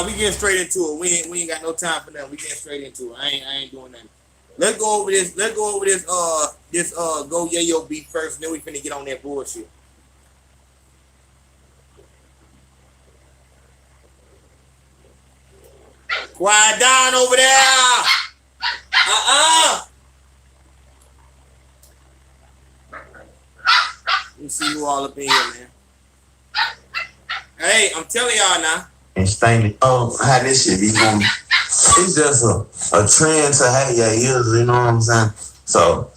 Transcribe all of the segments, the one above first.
We getting straight into it. We ain't got no time for that. We getting straight into it. I ain't doing nothing. Let's go over this. Let's go over this. Go Yayo beat first, and then we finna get on that bullshit. Quiet down over there. Uh. Let me see who all up in here, man. Hey, I'm telling y'all now. And stainless. Oh, how this shit be going. It's just a trend to have your ears, you know what I'm saying? So,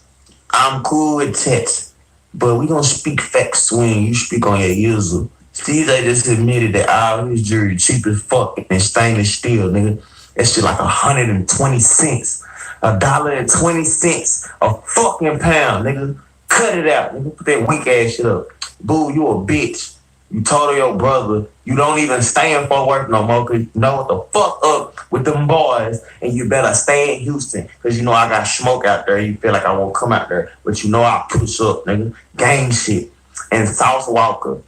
I'm cool with text, but we gonna speak facts when you speak on your ears. Steve, they just admitted that all his jewelry cheap as fuck and stainless steel, nigga. That shit like 120 cents. $1.20 a fucking pound, nigga. Cut it out, nigga. Put that weak ass shit up. Boo, you a bitch. You told your brother you don't even stand for work no more because you know what the fuck up with them boys and you better stay in Houston because you know I got smoke out there. You feel like I won't come out there, but you know I push up, nigga. Gang shit. And South Walker,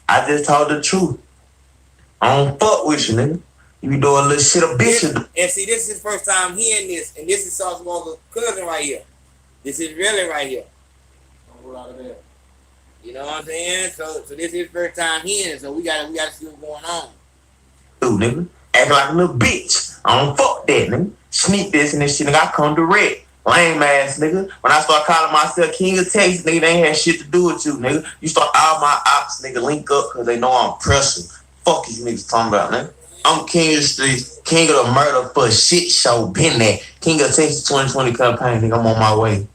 I just told the truth. I don't fuck with you, nigga. You be doing a little shit a bitch. And see, this is his first time hearing this, and this is South Walker's cousin right here. This is really right here. Don't roll out of there. You know what I'm saying? So this is his first time hearing it, so we gotta see what's going on. Dude, nigga, acting like a little bitch. I don't fuck that, nigga. Sneak this and this shit, nigga. I come direct. Lame ass, nigga. When I start calling myself King of Texas, nigga, they ain't had shit to do with you, nigga. You start all my ops, nigga, link up because they know I'm pressing. Fuck you niggas talking about, nigga. I'm King of the streets, King of the murder for a shit show, been there. King of Texas 2020 campaign, nigga, I'm on my way.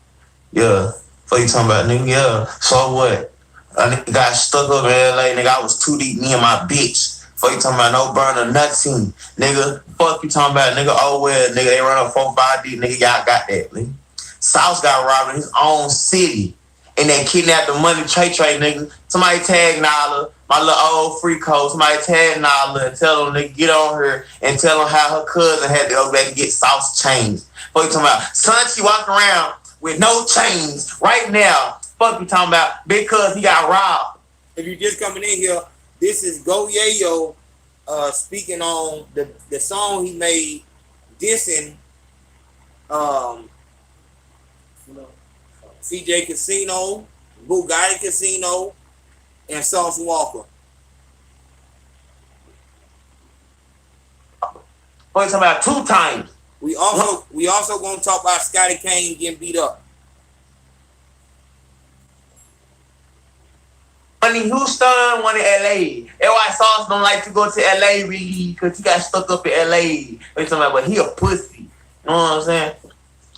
Yeah. What you talking about, nigga? Yeah. So what? A nigga got stuck up in LA, nigga. I was too deep, me and my bitch. Fuck you talking about no burner, nothing, nigga. Fuck you talking about, nigga. Oh well, nigga, they run up 4-5 deep, nigga. Y'all got that, nigga. South got robbed in his own city. And they kidnapped the money Trey, nigga. Somebody tag Nala, my little old free code. Somebody tag Nala and tell them, nigga, get on her and tell them how her cousin had to go back and get South's chains. Fuck you talking about? Son, she walking around with no chains right now. Fuck you talking about because he got robbed. If you're just coming in here, this is Go Yayo speaking on the song he made dissing CJ Casino, Bugatti Casino, and Sauce Walker. Fuck you talking about 2 times. We also gonna talk about Scotty Kane getting beat up. One in Houston, one in LA. That's why Sauce don't like to go to LA really, because he got stuck up in LA. But he a pussy. You know what I'm saying?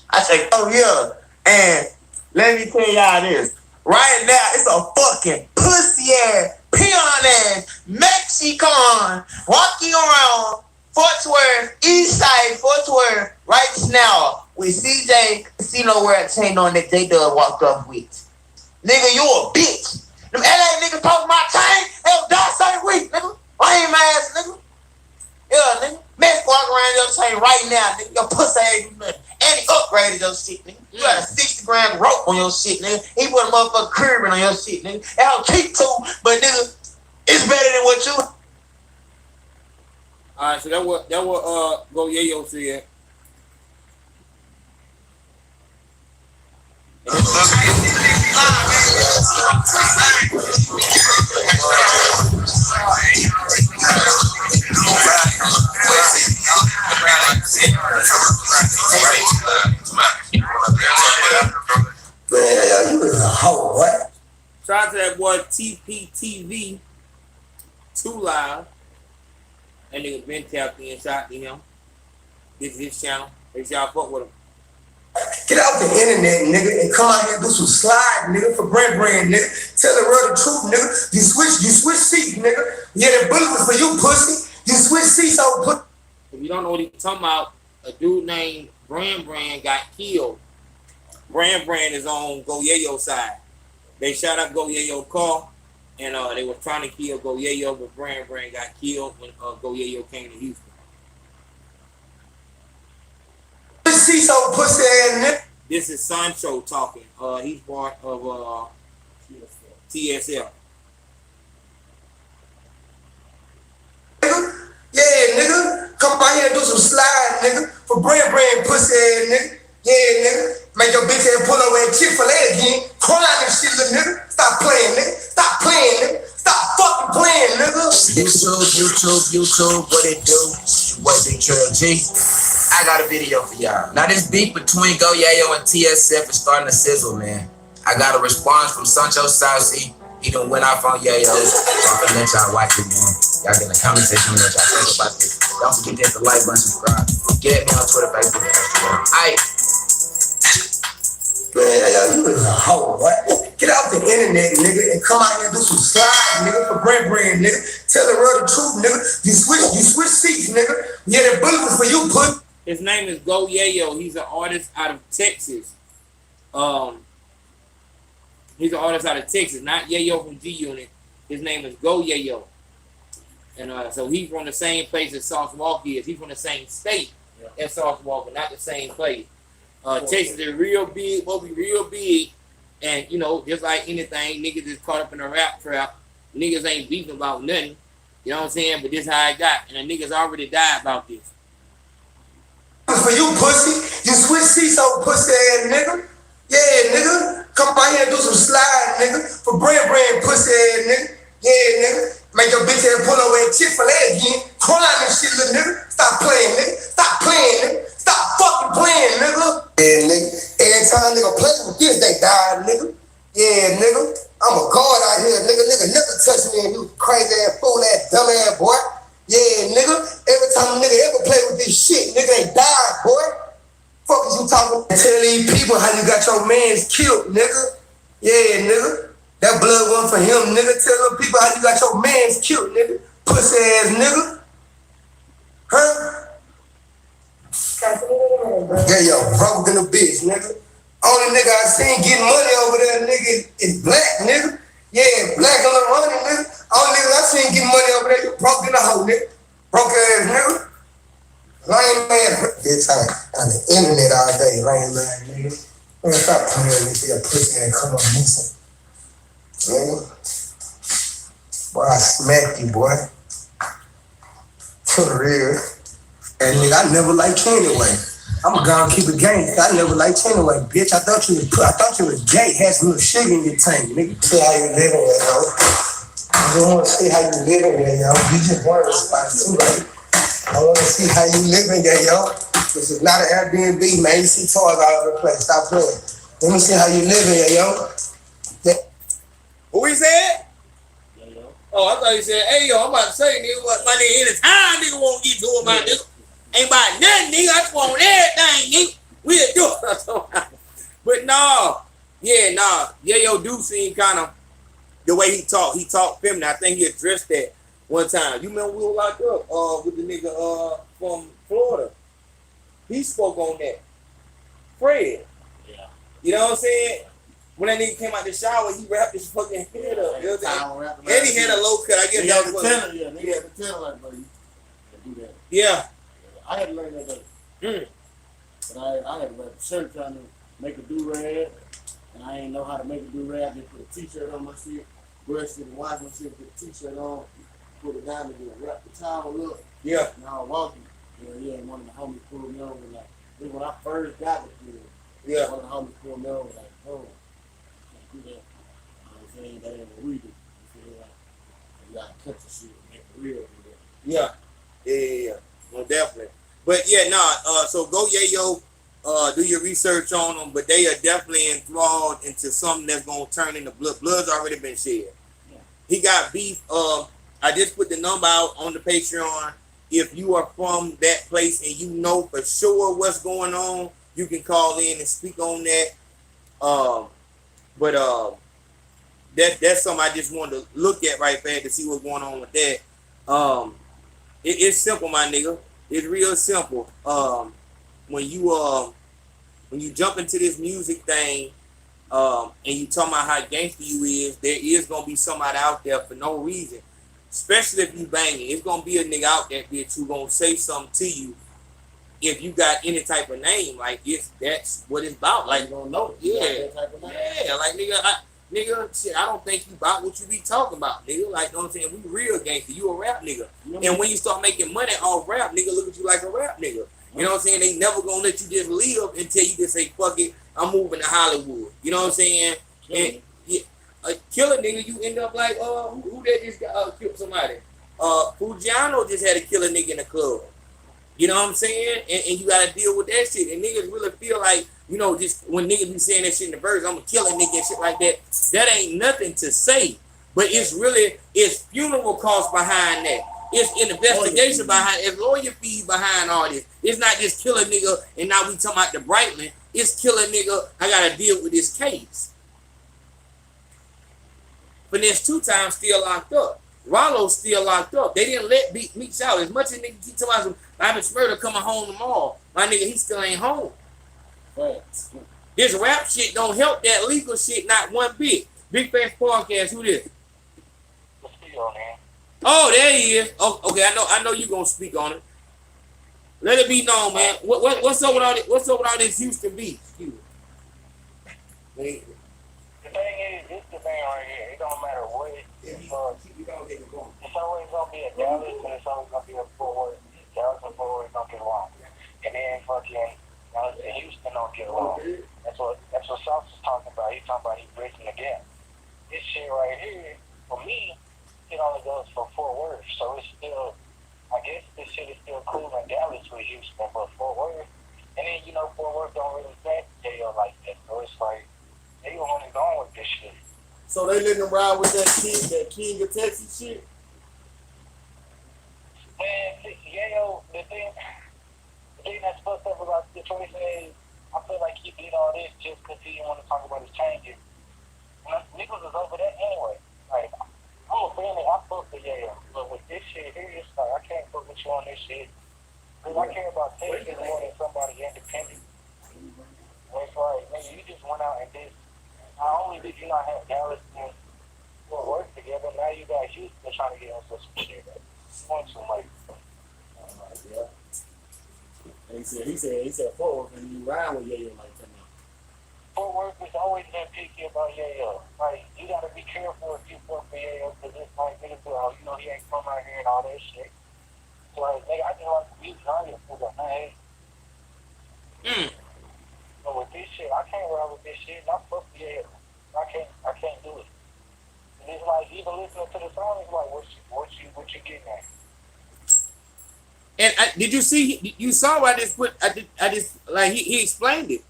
I say, oh yeah. And let me tell y'all this. Right now, it's a fucking pussy ass, peon ass, Mexican walking around Fort Worth, East Side, Fort Worth, right now with CJ Casino where it's chain on that J-Dub walked up with. Nigga, you a bitch. Them LA niggas post my chain, they'll die same week, nigga. Lame ass, nigga. Yeah, nigga. Mexico walking around your chain right now, nigga. Your pussy ass, and he upgraded your shit, nigga. You got a 60-gram rope on your shit, nigga. He put a motherfucking curbing on your shit, nigga. That'll keep too, but nigga, it's better than what you. Alright, so that what Go Yayo said. Yeah, you was a hoe, what? Shout out to that boy TPTV 2 Live. That nigga been tapped in, shout out to him. This is his channel. Make sure y'all fuck with him. Get off the internet, nigga, and come out here and do some slide, nigga, for Brim, nigga. Tell the real the truth, nigga. You switch seats, nigga. Yeah, the bullet was for you, pussy. You switch seats, old pussy. If you don't know what he's talking about, a dude named Brim got killed. Brim is on Go Yayo side. They shot up Go Yayo car, and they were trying to kill Go Yayo, but Brim got killed when Go Yayo came to Houston. Seats, old pussy ass nigga. This is Sancho talking. He's part of TSL. Yeah, nigga. For brand pussy ass nigga. Yeah, nigga. Make your bitch ass pull over at Chick-fil-A again. Crying and shit, little nigga. Stop playing, nigga. Stop playing, nigga. Stop fucking playing, nigga. YouTube, what it do? What Big Trail G? I got a video for y'all. Now this beef between Go Yayo and TSF is starting to sizzle, man. I got a response from Sancho Saucy. He done went off on Yayo. So I'm gonna let y'all watch it, man. Y'all get in the comment section what y'all think about this. Don't forget to hit the like button, subscribe. Get at me on Twitter, Facebook, and Instagram. Aight. Man, you is a hoe, what? Get off the internet, nigga, and come out here and do some slides, nigga, for brand, nigga. Tell the world the truth, nigga. You switch seats, nigga. Yeah, that bullet was for you, put. His name is Go Yayo. He's an artist out of Texas. He's an artist out of Texas, not Yayo from G Unit. His name is Go Yayo. And so he's from the same place as Sauce Walker is. He's from the same state as Sauce Walker, not the same place. Texas is real big, will be real big. And, you know, just like anything, niggas is caught up in a rap trap. Niggas ain't beefing about nothing. You know what I'm saying? But this how I got. And the niggas already died about this. For you, pussy. You switch seats, old pussy ass nigga. Yeah, nigga. Come out here and do some slide, nigga. For brand, pussy ass nigga. Yeah, nigga. Make your bitch ass pull over at Chick-fil-A again. Crying and shit, little nigga. Stop playing, nigga. Stop playing, nigga. Stop fucking playing, nigga. Yeah, nigga. Every time nigga play with this, they die, nigga. Yeah, nigga. I'm a god out here, nigga. Nigga never touch me, and you crazy ass, fool ass, dumb ass boy. Yeah, nigga. Every time a nigga ever play with this shit, nigga, they die, boy. Fuck is you talking? Tell these people how you got your mans killed, nigga. Yeah, nigga. That blood one for him, nigga. Tell them people how you got your mans killed, nigga. Pussy ass nigga. Huh? Yeah, yo, broke than a bitch, nigga. Only nigga I seen getting money over there, nigga, is black, nigga. Yeah, black on the running, nigga. Only nigga I seen getting money over there, you broke in a hoe, nigga. Broke ass nigga. Lame man. Bitch, on the internet all day, lame man, nigga. Man, stop playing with your pussy and come on missing. Nigga. Boy, I smacked you, boy. For real. And nigga, I never liked you anyway. I'm gonna keep it gang. I never liked you anyway, bitch. I thought you was gay, had some little sugar in your tank, nigga. See how you living there, yo. I just wanna see how you living there, yo. You just want to respond too, right? I wanna see how you living there, yo. This is not an Airbnb, man. You see toys all over the place. Stop playing. Let me see how you living there, yo. Yeah. Who he said? Oh, I thought he said, hey, yo, I'm about to say, nigga, what my nigga anytime nigga won't get to it, my nigga. Ain't about nothing, nigga. I just want everything, nigga. We'll do it. But no. Yeah, nah. Yayo do seem kind of the way he talked feminine. I think he addressed that one time. You remember we were locked up with the nigga from Florida. He spoke on that. Fred. Yeah. You know what I'm saying? When that nigga came out the shower, he wrapped his fucking head up. You know what I'm saying? And he had a low cut. I guess that was what. Yeah, nigga had to tell like, buddy, do that. Yeah. I had to learn that day. But I had to wear a shirt trying to make a do-rag, and I ain't know how to make a do-rag. I just put a t-shirt on my shit, brushed it and washed my shit, put a t-shirt on, put it down and just wrap the towel up. Yeah. And I was walking. And one of the homies pulled me over like, when I first got the kid, yeah. One of the homies pulled me over like, oh, can't do that. You know what I'm saying? That ain't what we do. You feel like, you gotta cut the shit and make it real. Yeah. Well, definitely. But yeah, so Go Yayo, do your research on them, but they are definitely enthralled into something that's gonna turn into blood. Blood's already been shed. Yeah. He got beef. I just put the number out on the Patreon. If you are from that place and you know for sure what's going on, you can call in and speak on that. But that's something I just wanted to look at right there to see what's going on with that. It's simple, my nigga. It's real simple. When you jump into this music thing, and you talking about how gangster you is, there is gonna be somebody out there for no reason. Especially if you banging, it's gonna be a nigga out there bitch who gonna say something to you if you got any type of name. Like that's what it's about. Like, you don't know. Yeah, like nigga, shit, I don't think you about what you be talking about, nigga. Like, you know what I'm saying? We real gangster. You a rap nigga. And when you start making money off rap, nigga, look at you like a rap nigga. You know what I'm saying? They never gonna let you just live until you just say, fuck it, I'm moving to Hollywood. You know what I'm saying? And yeah, a killer nigga, you end up like, who that just killed somebody? Fugiano just had a killer nigga in the club. You know what I'm saying? And you gotta deal with that shit. And niggas really feel like, you know, just when niggas be saying that shit in the verse, I'm a killer nigga and shit like that. That ain't nothing to say. But it's funeral costs behind that. It's an investigation behind it. It's lawyer fees behind all this. It's not just kill a nigga and now we talking about the Brightland. It's kill a nigga, I gotta deal with this case. Finesse 2 times still locked up. Rollo's still locked up. They didn't let Meeks out. As much as nigga keep talking about I've been murder coming home tomorrow. My nigga, he still ain't home. This rap shit don't help that legal shit not one bit. Big Face Podcast, who this? Oh, there he is. Oh, okay, I know you gonna speak on it. Let it be known, man. What's up with all this? What's up with all this Houston beef? The thing is, this the thing right here. It don't matter what it is. It's always gonna be a Dallas and it's always gonna be a Fort Worth. Dallas and Fort Worth don't get along, and then fucking Dallas and Houston don't get along. That's what Sauce is talking about. He's talking about he bridging the gap. This shit right here, for me, it only goes for Fort Worth, so it's still, I guess this shit is still cool in Dallas with Houston, but Fort Worth, and then, you know, Fort Worth don't really back jail like that, so it's like, they don't want to go with this shit. So they letting them ride with that King of Texas shit? Man, Yayo, the thing that's fucked up about the situation is, I feel like he did all this just because he didn't want to talk about his changes. Niggas was over that anyway. Like, I'm a fan of, I fuck with Yayo, but with this shit here, it's like, I can't fuck with you on this shit. Because I care about Texas more than somebody independent. Well, it's like, man, you just went out and did, not only did you not have Dallas and Fort Worth together, now you got Houston trying to get into some shit. Point too much. Yeah. And he said Fort Worth and you ride with Yayo like that now. Fort Worth has always been picky about Yayo. Like, you gotta be careful if you fuck with Yayo, because it's like, niggas be like, you know, he ain't from out here and all that shit. So, like, nigga, I just like to be honest with the hey. But with this shit, I can't ride with this shit, and I fuck with Yayo. I can't do it. And it's like, even listening to the song, it's like, what you getting at? And did you see? You saw what I just put? I just like he explained it.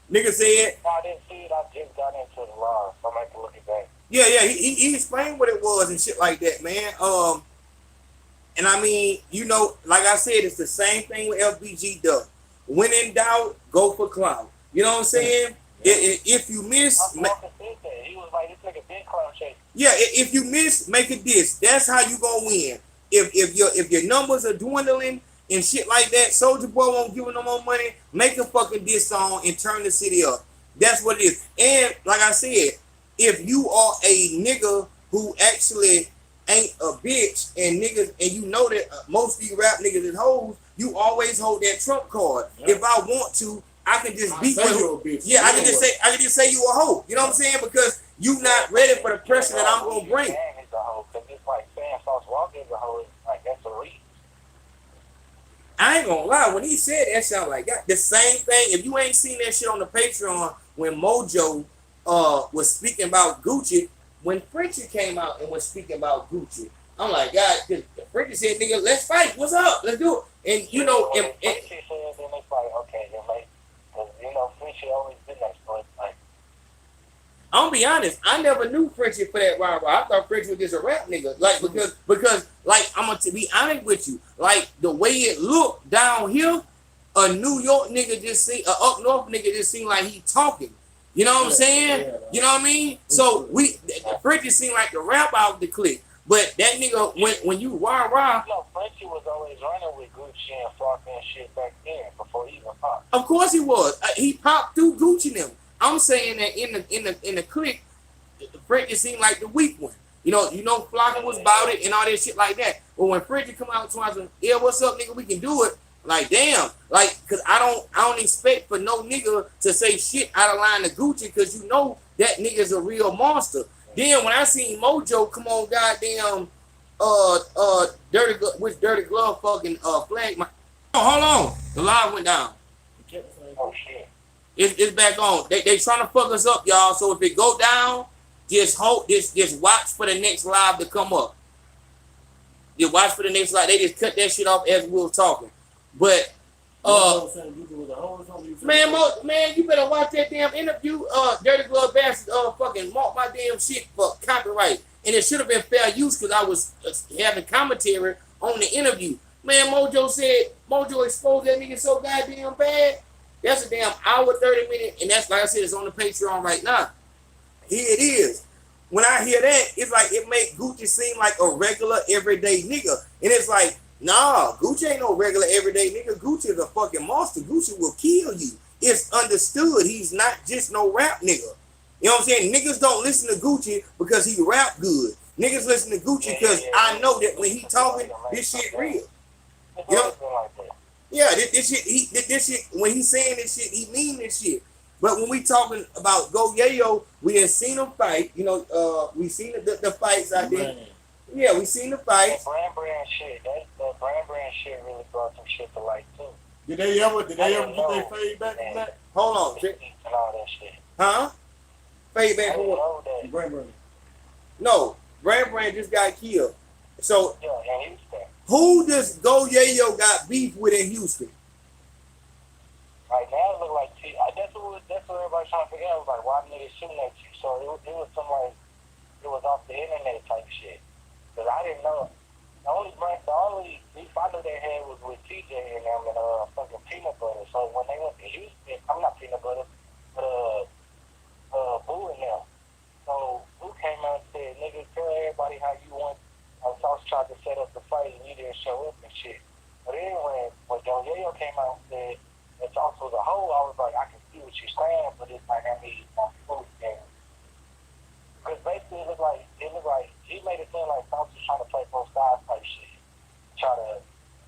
Nigga said. No, I didn't see it. I just got into the live, so I'm gonna have to look at that. Yeah. He explained what it was and shit like that, man. And I mean, you know, like I said, it's the same thing with LBG does. When in doubt, go for clout. You know what I'm saying? If you miss, he was like, this nigga big clown chase. Yeah, if you miss, make a diss. That's how you gonna win. If your numbers are dwindling and shit like that, Soulja Boy won't give him no more money. Make a fucking diss song and turn the city up. That's what it is. And like I said, if you are a nigga who actually ain't a bitch and niggas, and you know that most of these rap niggas is hoes, you always hold that trump card. Yeah. If I want to, I can just beat you. Yeah, I can just say you a hoe. You know what I'm saying? Because you not ready for the pressure that I'm gonna bring. It's like saying Sauce Walker is a hoe. Like, that's a reach. I ain't gonna lie, when he said that sound like that, the same thing. If you ain't seen that shit on the Patreon when Mojo was speaking about Gucci, when Frenchie came out and was speaking about Gucci, I'm like, God, Frenchie said, nigga, let's fight. What's up? Let's do it. And you know, Frenchie said, then it's like, okay, then like, you know, Frenchie always been that, so it's like. I'm gonna be honest, I never knew Frenchie for that rah rah. I thought Frenchie was just a rap nigga. Like, because like, I'm gonna be honest with you, like the way it looked down here, a New York nigga just seemed, a up north nigga just seemed like he talking. You know what I'm saying? Yeah. You know what I mean? So Frenchie seemed like the rap out the clique. But that nigga, when you rah rah. You know, Frenchie was always running with Gucci and Flocka and shit back then before he even popped. Of course he was. He popped through Gucci and them. I'm saying that in the clique, Frenchie seemed like the weak one. You know, Flocka was about it and all that shit like that. But when Frenchie come out twice, yeah, what's up, nigga? We can do it. Like, damn, like, cause I don't expect for no nigga to say shit out of line to Gucci, cause you know that nigga's a real monster. Then when I seen Mojo come on, goddamn, Dirty Glove fucking flag Hold on. The live went down. Oh shit. It's back on. They trying to fuck us up, y'all. So if it go down, just hold just watch for the next live to come up. Just watch for the next live. They just cut that shit off as we were talking. But man, you better watch that damn interview. Dirty Glove Bastard fucking mark my damn shit for copyright. And it should have been fair use because I was having commentary on the interview. Man, Mojo exposed that nigga so goddamn bad. That's a damn hour, 30 minutes, and that's like I said, it's on the Patreon right now. Here it is. When I hear that, it's like it make Gucci seem like a regular everyday nigga. And it's like, nah, Gucci ain't no regular everyday nigga. Gucci is a fucking monster. Gucci will kill you. It's understood. He's not just no rap nigga. You know what I'm saying? Niggas don't listen to Gucci because he rap good. Niggas listen to Gucci because I know that when he talking, this shit real. You know? Yeah, this shit, when he's saying this shit, he mean this shit. But when we talking about Go Yayo, we done seen him fight. You know, we seen the fights out there. Yeah, we seen the fights. The brand shit. The brand shit really brought some shit to light too. Did they ever get their fade back from that? Hold on. And all that shit. Huh? Fade back from what? Brim. No, Brim just got killed. So yeah, in Houston. Who does Go Yayo got beef with in Houston? Right now, it look like that's what everybody's trying to figure out. Like, why niggas shooting at you? So it was somebody, it was off the internet type shit. Cause I didn't know. The only beef I knew they had was with TJ and them and fucking Peanut Butter. So when they went to Houston, I'm not Peanut Butter, but Boo and them. So Boo came out and said, "Nigga, tell everybody how you want." Sauce tried to set up the fight and you didn't show up and shit. But then when Go Yayo came out and said that Sauce was a hoe, I was like, I can see what you're saying, but it's like I need my food game. Because basically it looked like he made it seem like Sauce was trying to play both sides type shit. Try to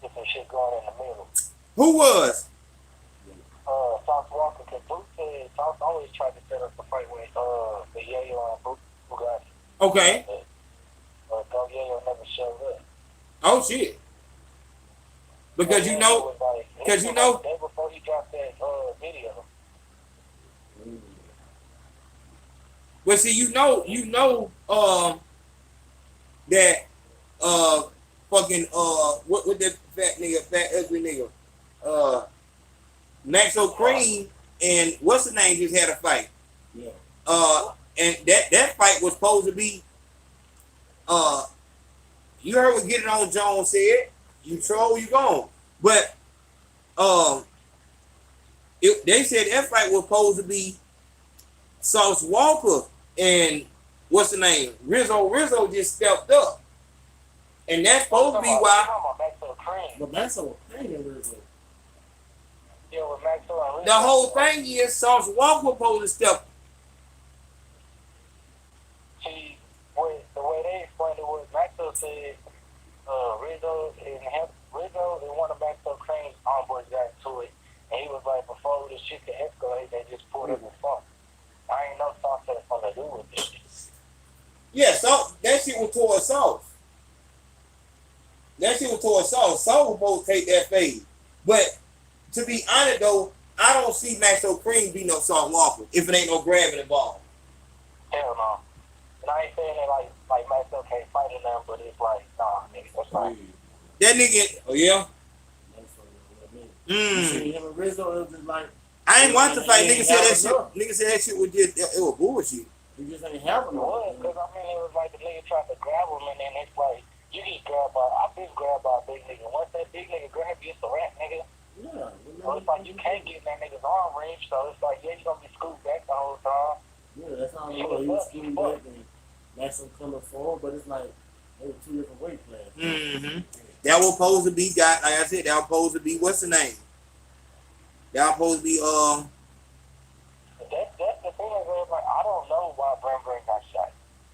get some shit going in the middle. Who was? Sauce Walker, because Boo said Sauce always tried to set up the fight with the Yayo and Bugatti. Okay. Go Yayo never showed up. Oh shit. Because you know, day before he dropped that video. Well, see, you know, that fucking what that fat ugly nigga, Maxo Cream and what's the name just had a fight. Yeah. And that fight was supposed to be. You heard what Get It On Jones said. You troll, you gone. But they said that fight was supposed to be Sauce Walker and what's the name? Rizzo just stepped up. And that's supposed to be why. But Maxo Cream and Rizzo. Yeah, with Maxo and Rizzo. The whole thing is Sauce Walker was supposed to step. See, the way they explained it was Maxo said Rizzo and one of Maxo Cream's homeboys got into it, and he was like, before this shit could escalate, they just pulled up the phone. I ain't know Sauce had something to do with this shit. Yeah, so that shit was towards Sauce. That shit was towards Sauce. Sauce was supposed to take that fade. But to be honest though, I don't see Maxo Cream be no Sauce Walker if it ain't no grabbing involved. Hell no. And I ain't saying that like Maxo can't fight in them, but it's like, nah, nigga, that's fine. That nigga, oh yeah? See him and Rizzo, it was just like, I ain't want to fight. Nigga said that shit was just, it was bullshit. he just ain't having It was, because I mean, it was like the nigga tried to grab him, and then it's like, you get grabbed by, I've been grabbed by a big nigga. Once that big nigga grab you, it's a rap, nigga. Yeah. So it's like you can't get in that nigga's arm range, so it's like, yeah, you gonna be screwed back the whole time. Yeah, that's how I know he was screwed back and Maxo coming forward, but it's like, they were two different weight classes. Mm-hmm. That was supposed to be like I said, that was supposed to be, what's the name? That was supposed to be, That's the thing, is like, I don't know why Brim got shot.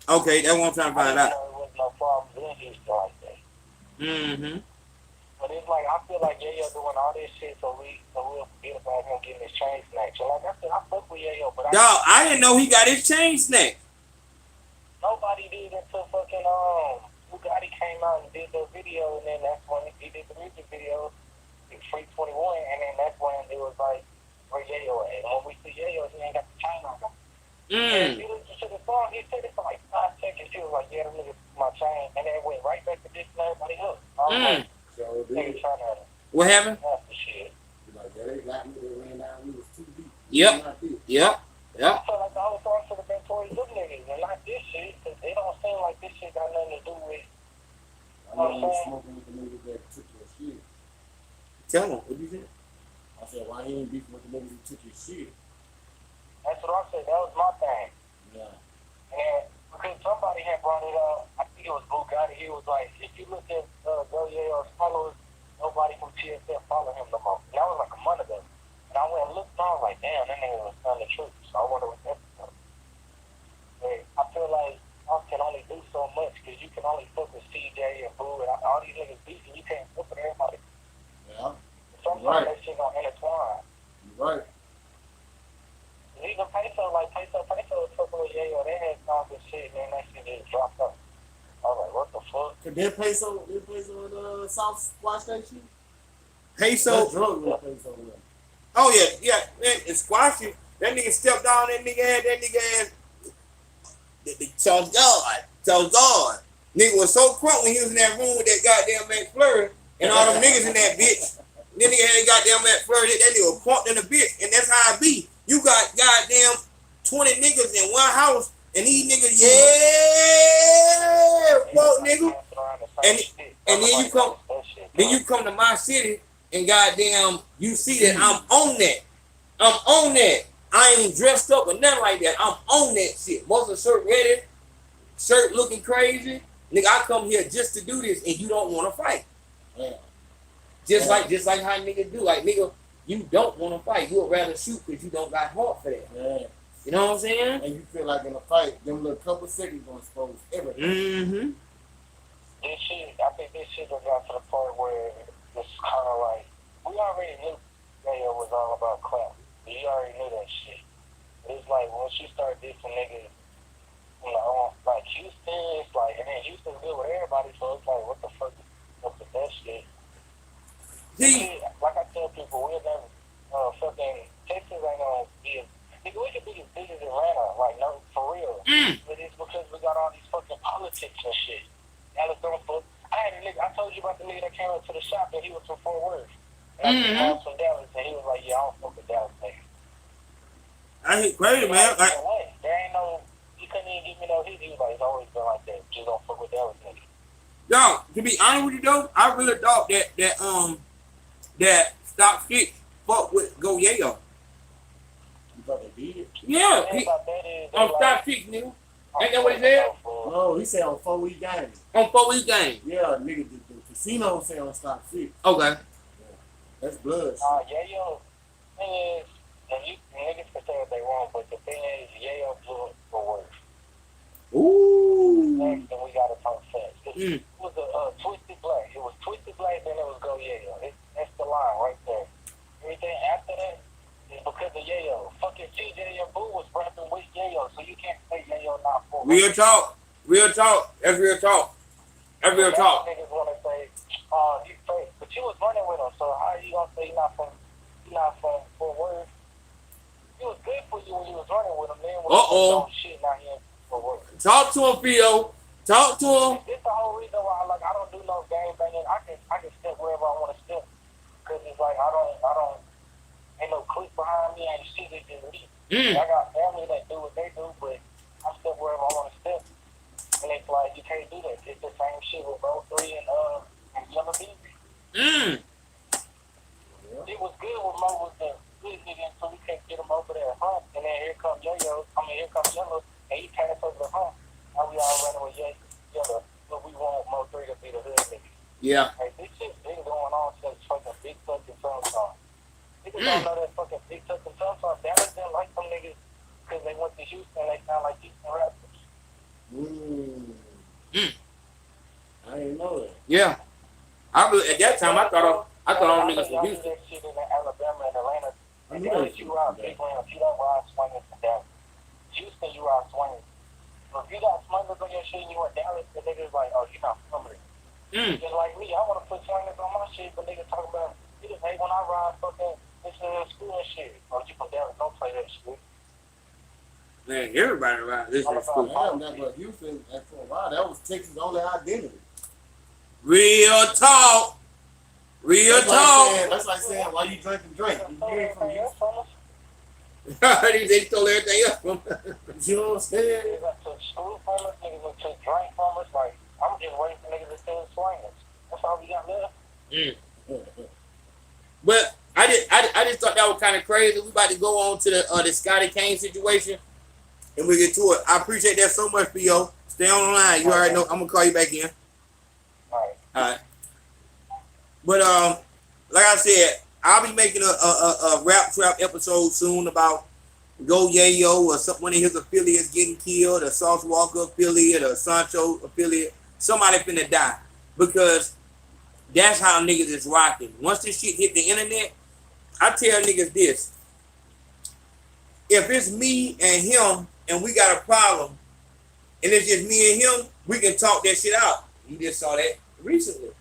okay, that's what I'm trying to find out. There was no problems in Houston like that. Mm-hmm. But it's like, I feel like Yayo doing all this shit so we'll forget about him getting his chain snatched. So like I said, I fuck with Yayo, but Dog, I didn't know he got his chain snatched. nobody did until fucking Bugatti came out and did the video, and then that's when he did the music video. He freaked And if you listen to the song, he said it for like 5 seconds. He was like, yeah, them niggas my chain. And then it went right back to this and everybody else. I was like, So niggas trying to What happened? that's the shit. like that, they got me. They ran down. We was too deep. Yep. Not deep. Yep. Yep. I feel like the whole song should have been towards them niggas and not this shit. Cause they don't seem like this shit got nothing to do with. I know you smoking with the niggas that took your shit. Tell him. What you say? I said, why he ain't beefing with the niggas who took your shit? That's what I said. That was my thing. Yeah. And because somebody had brought it up, I think it was Bugatti. He was like, if you look at Goyeo's followers, nobody from TSF follow him no more. And that was like a month ago. And I went and looked and I was like, damn, that nigga was telling the truth. So I wonder what that's about. But I feel like I can only do so much because you can only fuck with CJ and Boo and all these niggas beefing. You can't fuck with everybody. Yeah. Sometimes that shit gonna intertwine. You right. Even Peso was fucking with Yayo. They had songs and shit, and then that shit just dropped up. I was like, what the fuck? Could they Peso in the South Squash Station? Peso. Drug with Peso in there. Oh yeah. Man, it's squashy. That nigga stepped down. That nigga had. So God. Nigga was so crunk when he was in that room with that goddamn McFlurry and all them niggas in that bitch. Then nigga had goddamn McFlurry. That nigga was crunk in the bitch, and that's how it be. You got goddamn 20 niggas in one house, and these niggas, fuck nigga. And then you come to my city, and goddamn, you see that I'm on that. I'm on that. I ain't dressed up or nothing like that. I'm on that shit. Most of the shirt ready, shirt looking crazy. Nigga, I come here just to do this, and you don't want to fight. Yeah. Just like how niggas do. Like, nigga, you don't want to fight. You would rather shoot because you don't got heart for that. Yeah. You know what I'm saying? And you feel like in a fight, them little couple seconds gonna expose everything. Mm-hmm. This shit, I think this shit done got to the point where it's kind of like, we already knew Yayo was all about crap. You already knew that shit. It's like, once you start dissing niggas, you know, like Houston, it's like, and then Houston's good with everybody, so it's like, what the fuck is up with that shit? See, like I tell people, we're never, fucking, Texas ain't gonna be nigga, we could be as big as Atlanta, like, no, for real. But it's because we got all these fucking politics and shit. Dallas don't fuck. I told you about the nigga that came up to the shop and he was from Fort Worth. And I was from Dallas and he was like, yeah, I don't fuck with Dallas niggas. I hit crazy, man. Like, there ain't no, he couldn't even give me no hit. He was like, it's always been like that. Just don't fuck with Dallas niggas. yo, to be honest with you though, I really thought that Stock Fit fuck with Go Yayo. You thought they did? Yeah, The thing about that is, they on Stock like, Fit, nigga. Ain't that what he said? No, he said on 4-week games. On 4-week game. Yeah, nigga, the casino say on Stock Fit. Okay. That's blood. Yayo, thing is, and you niggas can say what they want, but the thing is, Yayo blew it for worse. Ooh. Next, and we got to talk fast. It was a Twisted Black. It was Twisted Black, then it was Go Yayo. That's the line right there. Everything after that is because of Yayo. Fucking CJ and Boo was rapping with Yayo, so you can't say Yayo not for Real talk. That's real talk. Niggas want to say, you fake, but you was running with him, so how you gonna say you're not from Fort Worth? He was good for you when you was running with him, man. Shit, now he ain't Fort Worth. Talk to him, Theo. Talk to him. This the whole reason why, like, I don't do no gang banging. I can step wherever I want to step, cause it's like I don't. Ain't no clique behind me. Ain't shit that just me. I got family that do what they do, but I step wherever I want to step. And it's like, you can't do that. It's the same shit with Bro 3 and Yellow Beasley. It was good with Mo was the good nigga until we can't get him over there hump. And then here comes Yellow, and he passed over the hump. Now we all running with Yellow, but we want Mo 3 to be the hood nigga. Yeah. Like, this shit's been going on since fucking Big Tuck and Sun Song. Niggas don't know that fucking Big Tuck and Sun Song. Dallas didn't like them niggas because they went to Houston and they sound like Houston rappers. I didn't know that. Yeah. At that time, I thought all niggas from Houston. That shit in Alabama and Atlanta. I In knew Dallas, that you ride big rims. You don't ride swingers in Dallas. Houston, you ride swingers. But if you got swingers on your shit and you in Dallas, the niggas like, oh, you're not from it. Just like me, I want to put swingers on my shit, but niggas talk about, niggas hate when I ride fucking this school and shit. Oh, you from Dallas, don't play that shit. Man, everybody around this is cool. Damn, that was Houston. And for a while, that was Texas' only identity. Real talk. Real That's talk. That's like saying, why you drinking drink? You ain't from Houston. They stole everything else from You know what I'm saying? Niggas took school from us, niggas took drink from us. Like, I'm just waiting for niggas to steal swingers. That's all we got left. But I just thought that was kind of crazy. We about to go on to the Scotty Kane situation, and we get to it. I appreciate that so much, P.O. Stay on the line. You already know I'm gonna call you back in. All right. But like I said, I'll be making a rap trap episode soon about Go Yayo or one of his affiliates getting killed, a Sauce Walker affiliate, a Sancho affiliate. Somebody finna die because that's how niggas is rocking. Once this shit hit the internet, I tell niggas this. If it's me and him and we got a problem and it's just me and him, we can talk that shit out. You just saw that recently.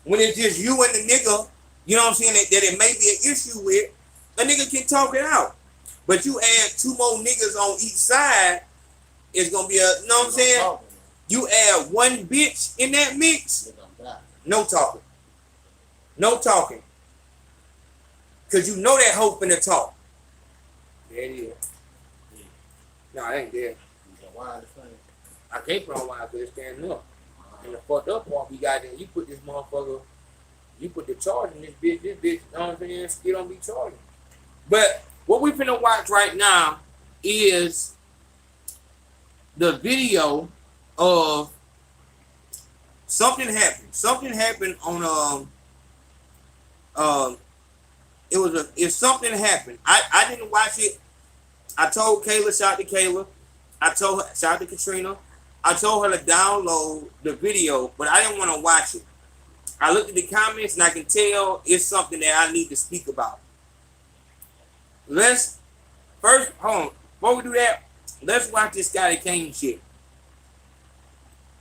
When it's just you and the nigga, you know what I'm saying, that it may be an issue with, a nigga can talk it out. But you add two more niggas on each side, it's gonna be you know what I'm saying? You add one bitch in that mix, no talking. No talking. Cause you know that hoe finna talk. There it is. No, it ain't there. I can't put on wine because it's standing up. And the fucked up part we got in, you put this motherfucker, you put the charge in this bitch, you know what I'm saying, still don't be charging. But what we finna watch right now is the video of something happened. Something happened on if something happened. I didn't watch it. I told Kayla, shout to Kayla. I told her, shout to Katrina. I told her to download the video, but I didn't want to watch it. I looked at the comments and I can tell it's something that I need to speak about. Let's first, hold on. Before we do that, let's watch this Scotty Kane shit.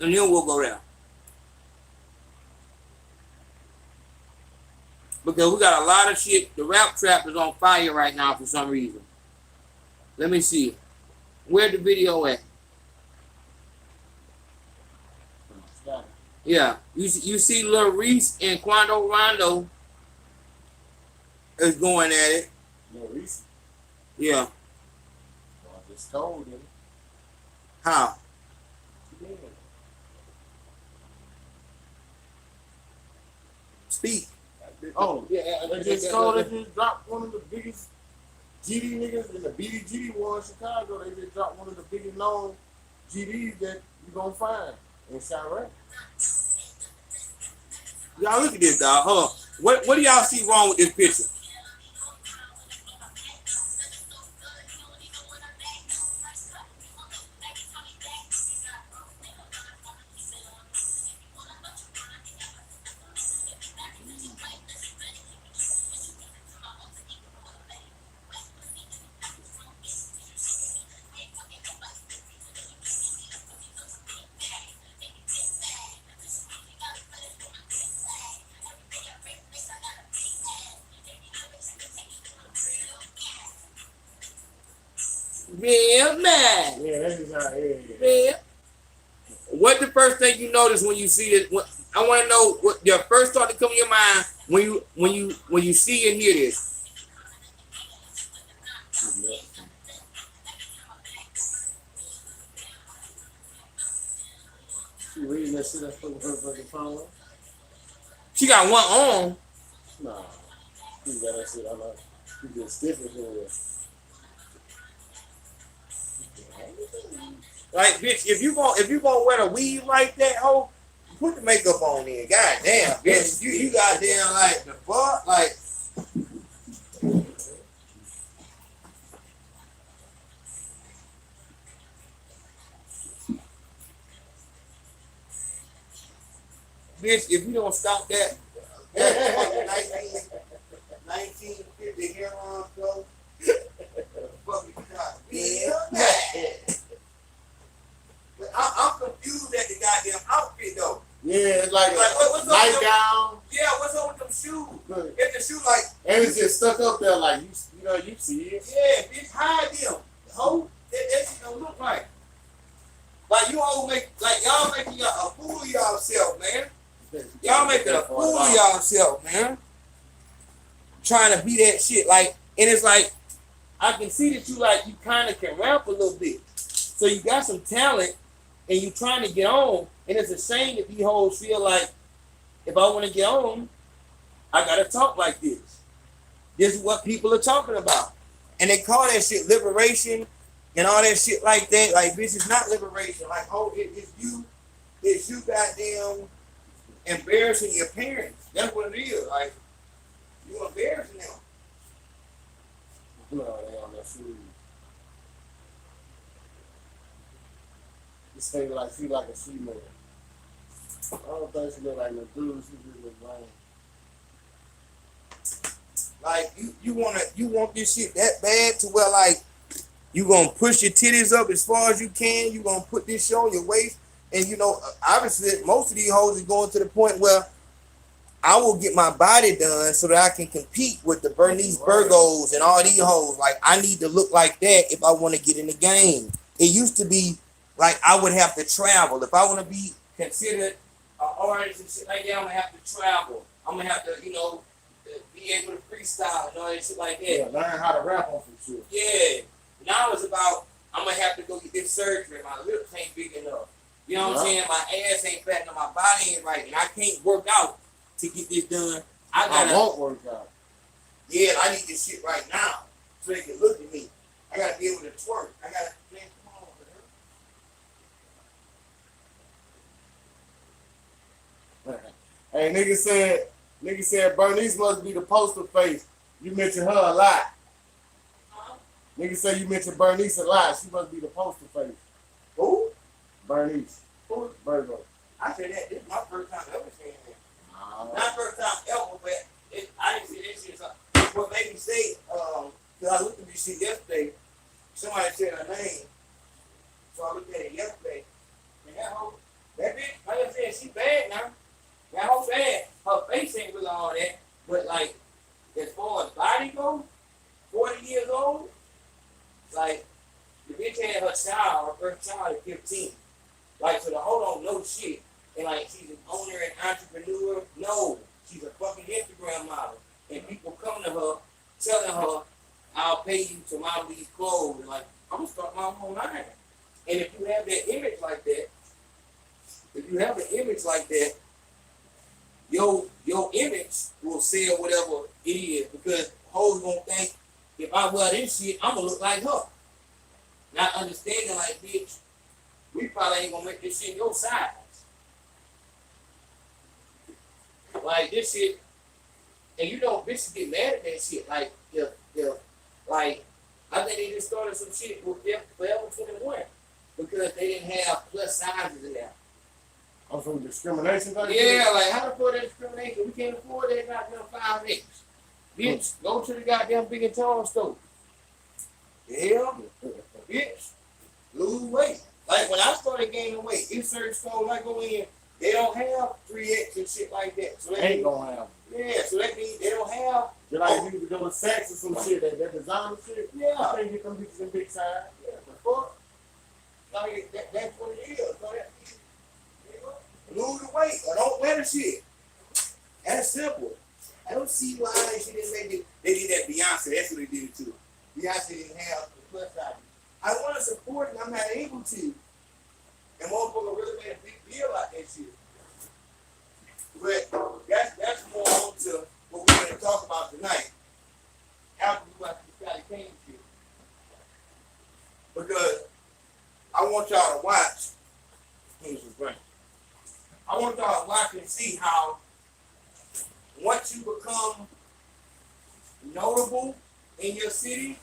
And then we'll go there. Because we got a lot of shit. The rap trap is on fire right now for some reason. Let me see. Where's the video at? Yeah. You see Lil Reese and Quando Rondo is going at it. Lil Reese? Yeah. Well, I just told him. How? Yeah. Speak. Oh, yeah. They just dropped one of the biggest GD niggas in the BDGD war in Chicago. They just dropped one of the biggest known GDs that you're going to find in Chirac. Y'all look at this, dog. Hold on. What do y'all see wrong with this picture? Real man. Yeah, that is how it is. Real. What the first thing you notice when you see it? I want to know what your first thought to come to your mind when you see and hear this. She reading that shit that's from her fucking phone. She got one arm. Nah, she got that shit. I know. She just stiff as hell. Like, bitch, if you gonna wear a weave like that, ho, put the makeup on then. God damn, bitch, you goddamn like the fuck, like. Bitch, if you don't stop that fucking 1950 hair on, bro. Fucking God, bitch. I'm confused at the goddamn outfit though. Yeah, it's like what's a nightgown. Yeah, what's up with them shoes? If the shoe like, and it's just stuck up there like you know you see it. Yeah, bitch, hide them. Ho, that shit don't look right. Like you all make, like y'all making a fool of yourself, man. Y'all making a fool of yourself, man. Trying to be that shit, like, and it's like, I can see that you kind of can rap a little bit. So you got some talent, and you trying to get on, and it's a shame that these hoes feel like, if I want to get on, I gotta talk like this. This is what people are talking about. And they call that shit liberation and all that shit like that. Like, bitch, it's not liberation. Like, oh, it's you goddamn embarrassing your parents. That's what it is. Like, you embarrassing them. No, they on that food. This thing like she like a female. I don't think she look like no dude. She just look lame. Like you want this shit that bad to where like you gonna push your titties up as far as you can. You gonna put this shit on your waist, and you know obviously most of these hoes is going to the point where I will get my body done so that I can compete with the Bernice Burgos and all these hoes. Like I need to look like that if I want to get in the game. It used to be like I would have to travel if I want to be considered an artist and shit like that. I'm gonna have to travel. I'm gonna have to be able to freestyle and all that shit like that. Yeah, learn how to rap on some shit. Yeah. Now it's about I'm gonna have to go get this surgery. My lips ain't big enough. You know what I'm saying? My ass ain't fat enough. My body ain't right, and I can't work out to get this done. I won't work out. Yeah, I need this shit right now so they can look at me. I gotta be able to twerk. I gotta man, come on, man. Hey, nigga said Bernice must be the poster face. You mention her a lot. Nigga say you mentioned Bernice a lot. She must be the poster face. who? Bernice. Who? Virgo. I said that. This is my first time ever saying that. Not first time ever, but I didn't see that shit. So what made me say, because I looked at this shit yesterday, somebody said her name, so I looked at it yesterday, and that bitch, like I said, she bad now. That whole bad. Her face ain't really all that, but like, as far as body goes, 40 years old, like, the bitch had her first child at 15. Like, so the hoe don't know shit. And like, she's an owner and entrepreneur. No, she's a fucking Instagram model. And people come to her, telling her, I'll pay you to model these clothes. And like, I'm gonna start my own line. And if you have that image like that, your image will sell whatever it is. Because hoes gonna think, if I wear this shit, I'm gonna look like her. Not understanding like, bitch, we probably ain't gonna make this shit your size. Like this shit, and you know bitches get mad at that shit. Like if like I think they just started some shit with Forever 21 because they didn't have plus sizes in there. I'm from discrimination. Yeah, like how to afford that discrimination? We can't afford that goddamn 5X. Bitch, go to the goddamn big and tall store. Yeah, bitch, lose weight. Like when I started gaining weight, in certain stores I go in, they don't have 3X and shit like that. So they ain't gonna have. Yeah, so that means they don't have. Just like you need to go to Saks or some shit, that designer shit. Yeah. You can't get them bitches in big size. Yeah, the fuck. Like that's what it is. So that lose the weight or don't wear the shit. That's simple. I don't see why she didn't make it. They did that Beyonce. That's what they did it to. Beyonce didn't have the plus size. I want to support it and I'm not able to. And motherfucker really made a big deal out that shit. But that's more on to what we're going to talk about tonight. After we watch the Scotty Kane shit. Because I want y'all to watch. I want y'all to watch and see how once you become notable in your city,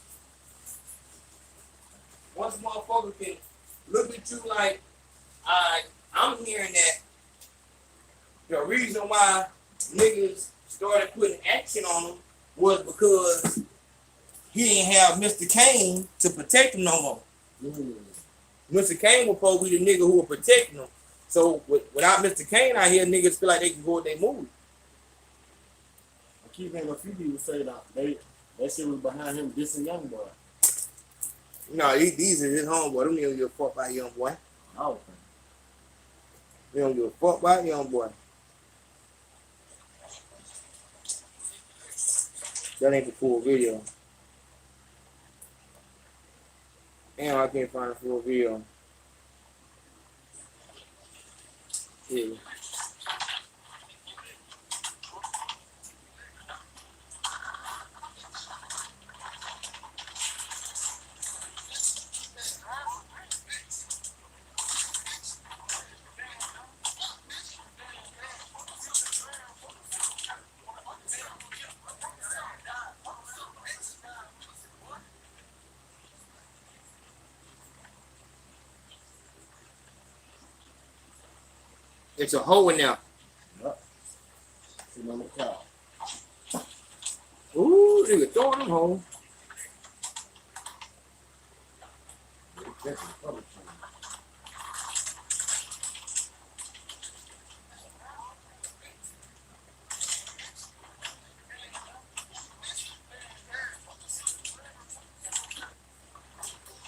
once motherfuckers can look at you like, I'm hearing that the reason why niggas started putting action on him was because he didn't have Mr. Kane to protect him no more. Mr. Kane was supposed to be the nigga who was protecting him. So without Mr. Kane out here, niggas feel like they can go with their movie. I keep hearing a few people say that shit was behind him dissing Young Boy. No, these is his homeboy. Them niggas give a fuck about young boy. Oh, They don't give a fuck about young boy. That ain't the full video. Damn, I can't find a full video. Yeah. It's a hole in there. sitting on the couch. Ooh, nigga, throw them home. That's the public channel.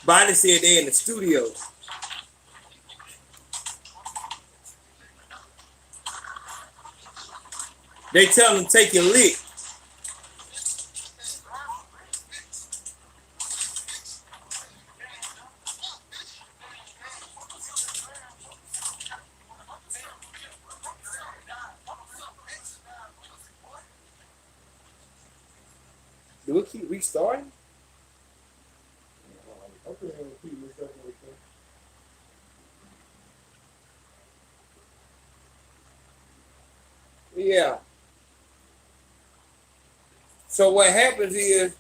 Bonnie said they in the studio. They tell them take your lick. Do it keep restarting? Okay, repeat yourself right there. Yeah. So what happens is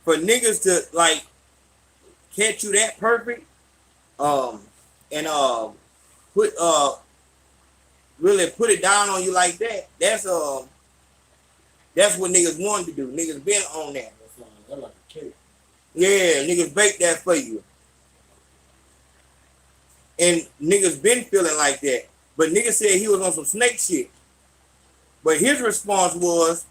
for niggas to like catch you that perfect, and put really put it down on you like that, that's what niggas wanted to do. Niggas been on that. That's like a cake. Yeah, niggas bake that for you. And niggas been feeling like that. But niggas said he was on some snake shit. But his response was,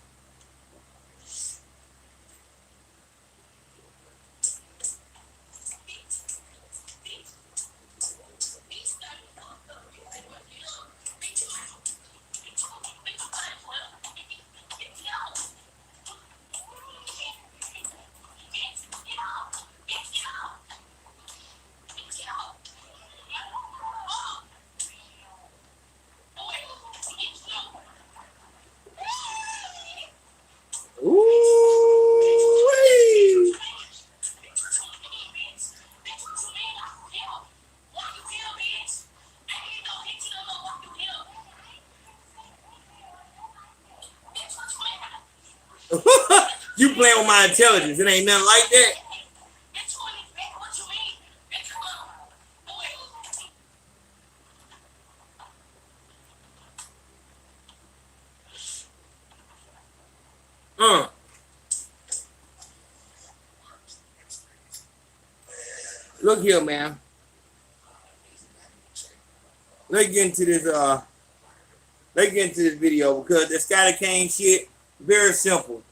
ooh, you playing with my intelligence. It ain't nothing like that. Look here, man. Let's get into this video because the Scotty Kane shit, very simple.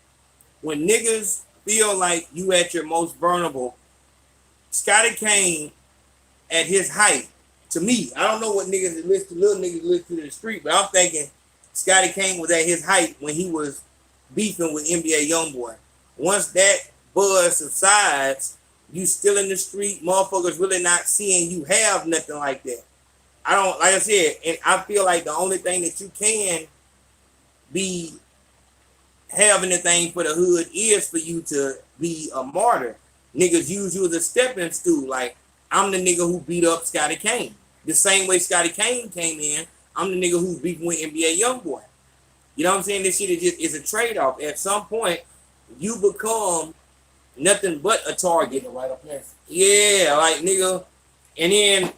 When niggas feel like you at your most vulnerable, Scotty Kane at his height, to me, I don't know what niggas listen to, little niggas listen to the street, but I'm thinking Scotty Kane was at his height when he was beefing with NBA Youngboy. Once that buzz subsides, you still in the street, motherfuckers really not seeing you have nothing like that. I don't, like I said, and I feel like the only thing that you can be having anything for the hood is for you to be a martyr. Niggas use you as a stepping stool. Like, I'm the nigga who beat up Scotty Kane. The same way Scotty Kane came in, I'm the nigga who's beefing with NBA Youngboy. You know what I'm saying? This shit is a trade-off. At some point, you become nothing but a target. Right up there. Yeah, like nigga. And then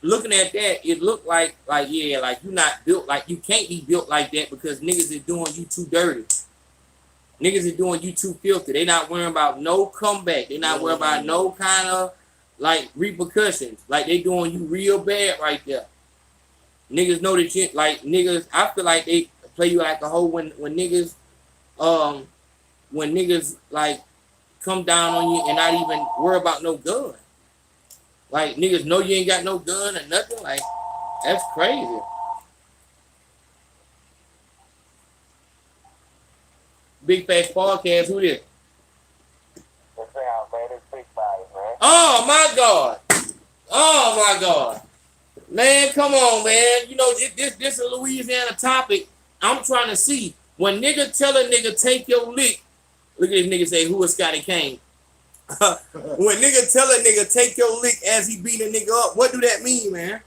looking at that, it looked like yeah, like you not built, like you can't be built like that because niggas is doing you too dirty. Niggas is doing you too filthy. They not worrying about no comeback. They not worrying about no kind of like repercussions. Like they doing you real bad right there. Niggas know the shit. Like niggas, I feel like they play you like a hoe when niggas like come down on you and not even worry about no gun. Like niggas know you ain't got no gun or nothing. Like that's crazy. Big Fat Podcast, who this? Oh my God. Oh my God. Man, come on, man. You know, this is a Louisiana topic. I'm trying to see. When nigga tell a nigga take your lick, look at this nigga say, who is Scotty Kane? When nigga tell a nigga take your lick as he beat a nigga up, what do that mean, man?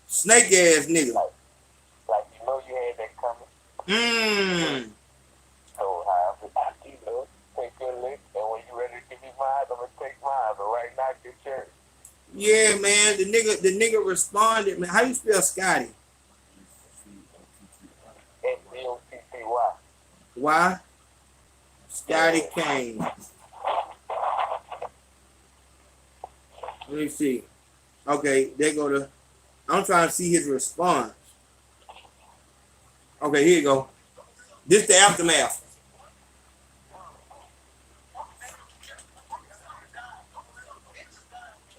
Snake ass nigga. Like you know you had that coming. So you know, take your lick, and when you ready to give me mine, I'm gonna take mine. But right now, get yours. Yeah, man. The nigga responded, man. How you spell Scotty? S-C-O-T-T-Y. Why? Scotty Kane. Let me see. Okay, they go to. I'm trying to see his response. Okay, here you go. This the aftermath.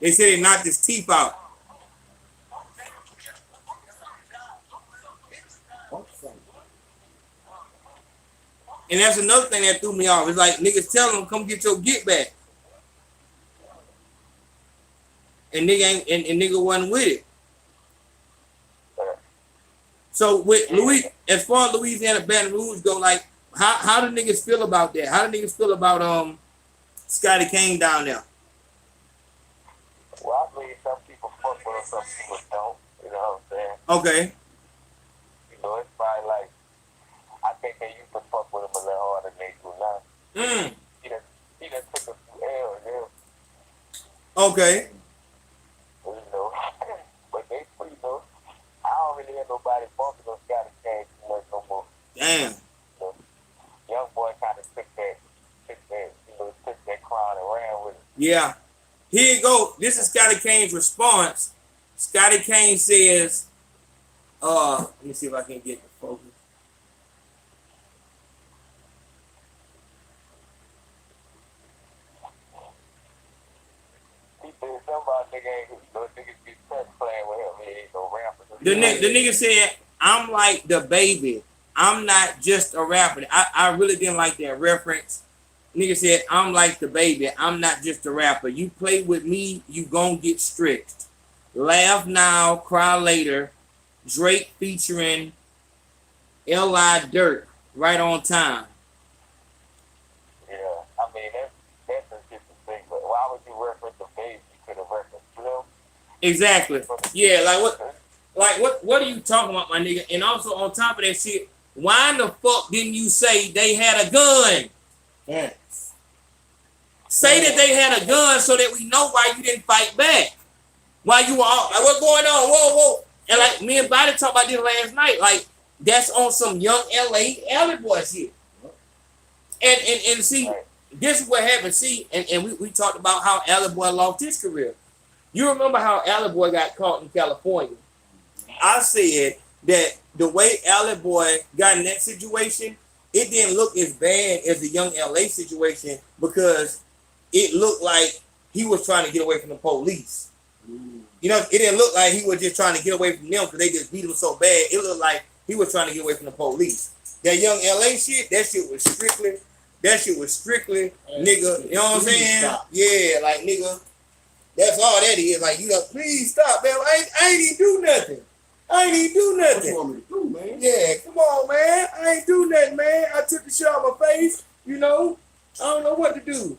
They said he knocked his teeth out. And that's another thing that threw me off. It's like niggas tell them, come get your get back. And nigga ain't and nigga wasn't with it. So with as far as Louisiana Baton Rouge go, like how do niggas feel about that? How do niggas feel about Scotty Kane down there? Well, I believe some people fuck with him, some people don't. You know what I'm saying? Okay. You know, it's probably like, I think they used to fuck with him a little harder than they do now. He done took a few L's, yeah. Okay. You know, but they, you know, I don't really have nobody bumping on Scotty Kane too much no more. Damn. So, young boy kind of took that crown and ran with it. Yeah. Here you go. This is Scotty Kane's response. Scotty Kane says, let me see if I can get the focus. He said somebody nigga ain't, you know, niggas be playing with him. He ain't no rapper. The nigga said, I'm like the baby. I'm not just a rapper. I really didn't like that reference. Nigga said, I'm like the baby. I'm not just a rapper. You play with me, you gon' get strict. Laugh now, cry later. Drake featuring L.I. Dirt, right on time. Yeah, I mean, that's a different thing. But why would you reference the baby? You could have referenced Brim. Exactly. Yeah, like what are you talking about, my nigga? And also on top of that shit, why in the fuck didn't you say they had a gun? Yeah. Say that they had a gun so that we know why you didn't fight back. Why you were all like, what's going on? Whoa. And like me and Body talked about this last night. Like that's on some young LA boy shit. And see, this is what happened. See, and we talked about how Alley Boy lost his career. You remember how Alley Boy got caught in California? I said that the way Alley Boy got in that situation, it didn't look as bad as the young LA situation because it looked like he was trying to get away from the police. You know, it didn't look like he was just trying to get away from them because they just beat him so bad. It looked like he was trying to get away from the police. That young LA shit, that shit was strictly, nigga, you know what I'm saying? Stop. Yeah, like nigga, that's all that is. Like, you know, please stop, man. I ain't even do nothing. What you want me to do, man? Yeah, come on, man. I ain't do nothing, man. I took the shit out of my face, you know. I don't know what to do.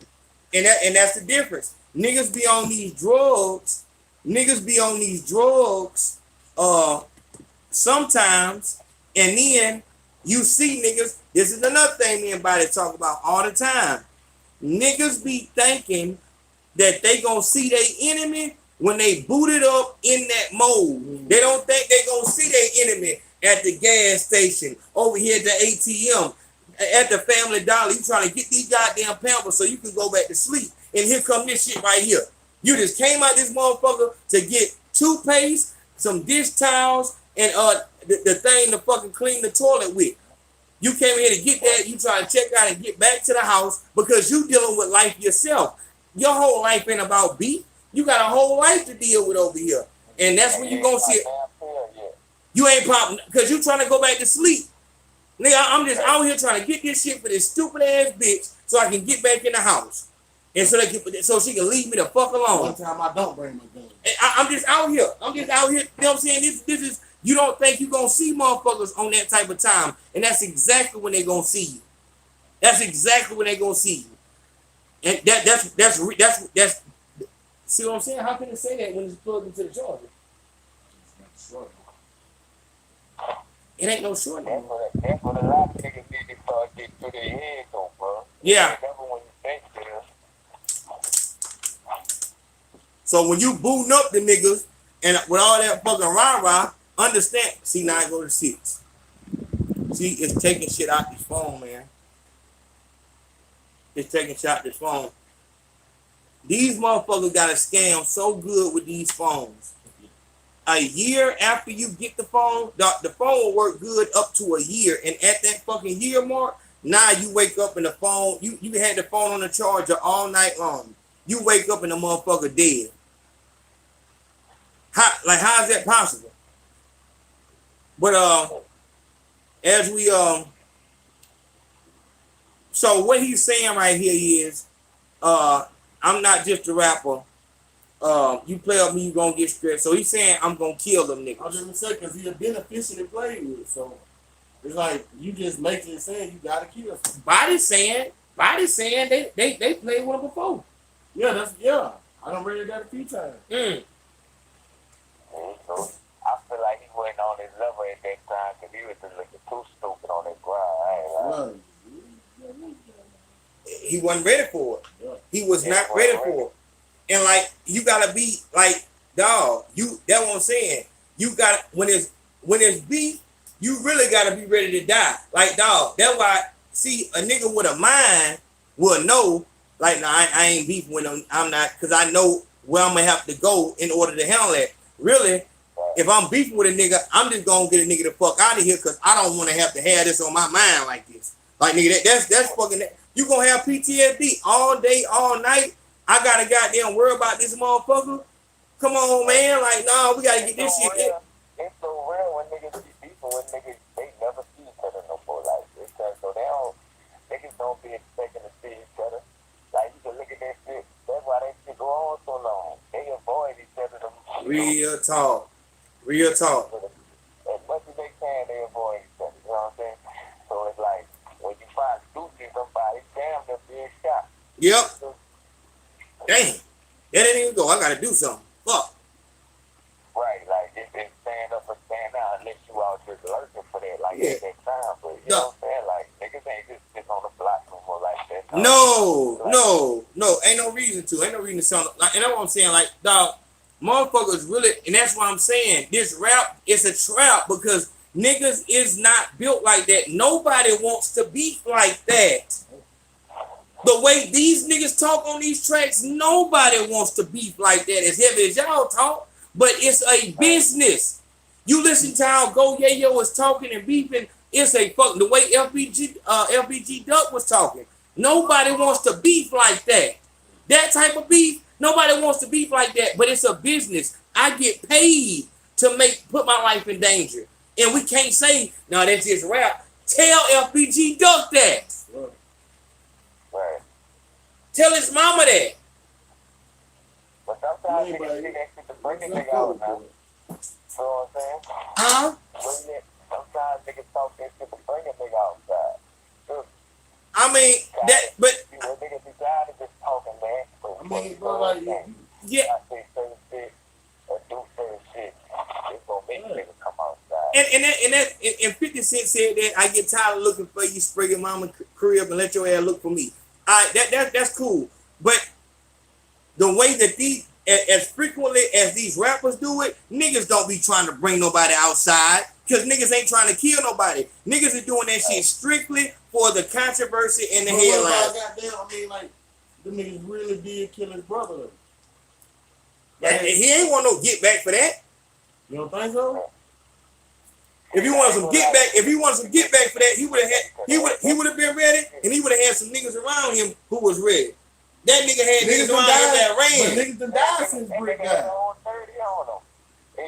And that's the difference. Niggas be on these drugs. Sometimes, and then you see niggas, this is another thing me and Body talk about all the time. Niggas be thinking that they gonna see their enemy when they booted up in that mode. They don't think they gonna see their enemy at the gas station, over here at the ATM, at the Family Dollar. You trying to get these goddamn Pampers so you can go back to sleep. And here come this shit right here. You just came out this motherfucker to get toothpaste, some dish towels, and the thing to fucking clean the toilet with. You came here to get that. You try to check out and get back to the house because you dealing with life yourself. Your whole life ain't about beef. You got a whole life to deal with over here, and that's when you gonna see it. You ain't popping because you trying to go back to sleep. Nigga, I'm just out here trying to get this shit for this stupid ass bitch so I can get back in the house. And so she can leave me the fuck alone. One time I don't bring my gun. I'm just out here. You know what I'm saying? This is, you don't think you gonna see motherfuckers on that type of time. And that's exactly when they gonna see you. That's exactly when they gonna see you. And that's see what I'm saying? How can it say that when it's plugged into the charger? It ain't no short no more. That's what a lot of niggas need to start getting through their head though, bro. Yeah. Remember when you think this. So when you booting up the niggas and with all that fucking rah-rah, understand. See, now I go to 6. See, it's taking shit out this phone, man. It's taking shit out this phone. These motherfuckers got a scam so good with these phones. A year after you get the phone will work good up to a year. And at that fucking year mark, now you wake up and the phone, you had the phone on the charger all night long. You wake up and the motherfucker dead. How is that possible? But as we so what he's saying right here is I'm not just a rapper. You play up me, you gonna get stressed. So he's saying I'm gonna kill them niggas. I was gonna say because he's a beneficiary to play with, so it's like you just making it saying you gotta kill him. Body saying they played with him before. Yeah, I done read that a few times. So I feel like he wasn't on his level at that time because he was just looking too stupid on his grind. He wasn't ready for it. Yeah. He was not ready for it. And like you gotta be like, dog, that's what I'm saying. You got when it's beef, you really gotta be ready to die. Like, dog, that's why see a nigga with a mind will know, like, nah, I ain't beefing with him. I'm not, cause I know where I'm gonna have to go in order to handle that. Really, if I'm beefing with a nigga, I'm just gonna get a nigga the fuck out of here because I don't want to have this on my mind like this. Like, nigga, that's fucking. You gonna have PTSD all day, all night. I gotta goddamn worry about this motherfucker. Come on, man. Like, nah, we gotta get this shit. It's so real when niggas be beefing with niggas, they never see each other no more. Like, so niggas don't be expecting to see each other. Like, you can look at that shit. That's why they shit go on so long. They avoid each other. Real talk. As much as they can, they avoid each other. You know what I'm saying? So it's like, when you find do see somebody, damn, they're being shot. Yep. Damn. That didn't even go. I gotta do something. Fuck. Right, like, it's stand up or stand out unless you out just lurking for that, like, at that time. But, you know what I'm saying? Like, niggas ain't just sitting on the block no more like that. No. Ain't no reason to. Ain't no reason to sound like, and that's what I'm saying. Like, dog, motherfuckers really, and that's what I'm saying. This rap is a trap because niggas is not built like that. Nobody wants to beef like that. The way these niggas talk on these tracks, nobody wants to beef like that as heavy as y'all talk, but it's a business. You listen to how Go Yayo is talking and beefing, it's a fuck. The way LBG Duck was talking, nobody wants to beef like that. That type of beef, nobody wants to beef like that, but it's a business. I get paid to put my life in danger. And we can't say, no, that's just rap. Tell LBG Duck that. Right. Tell his mama that. But sometimes niggas see that shit to bring a nigga out now. You know what I'm saying? Huh? Sometimes niggas talk that shit to bring a nigga outside. I mean, but you know, niggas be tired of just talking, man. I mean, bro, like, yeah. I say certain shit or do certain shit. It's gonna make niggas come outside. And 50 Cent said that I get tired of looking for you, spray your mama crib and let your ass look for me. That's cool. But the way that as frequently as these rappers do it, niggas don't be trying to bring nobody outside because niggas ain't trying to kill nobody. Niggas are doing that shit strictly for the controversy and the headlines. I mean, like, them niggas really did kill his brother. Huh? What about that? I mean, like, them niggas really did kill his brother. Like, you know what I'm saying? Like, them niggas really did kill his brother. I mean, like, them niggas really did kill his brother. He ain't want no get back for that. You don't think so? If he wanted some get back for that, he would have been ready, and he would have had some niggas around him who was ready. That nigga had niggas around him that ran. Niggas done died since Brick died.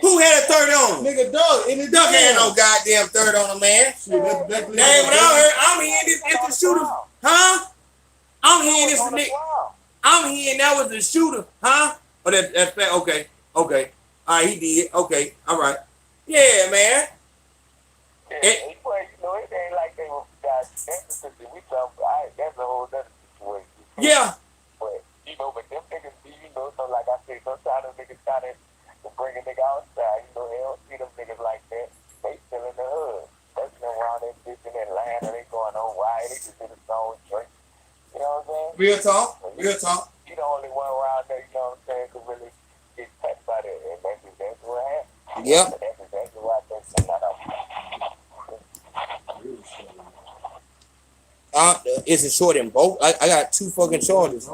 Who had a 30 on him? Nigga Doug. Doug had no goddamn 30 on him, man. Damn, what I heard, I'm hearing this at the shooter, huh? I'm hearing this nigga. I'm hearing that was the shooter, huh? Oh, that's fair. Okay. All right, he did. Okay, all right. Yeah, man. Yeah, it ain't like they were guys. That's a whole other situation. Yeah. But but them niggas, so like I said, sometimes them niggas try to bring a nigga outside. They don't see them niggas like that. They still in the hood. That's been around that bitch in Atlanta. They going on wide. They just did a song drink. You know what I'm saying? Real talk. You the only one around there, you know what I'm saying, could really get touched by that. And that's exactly what happened. Yep. That's exactly why I think It's a short in both. I got 2 fucking charges.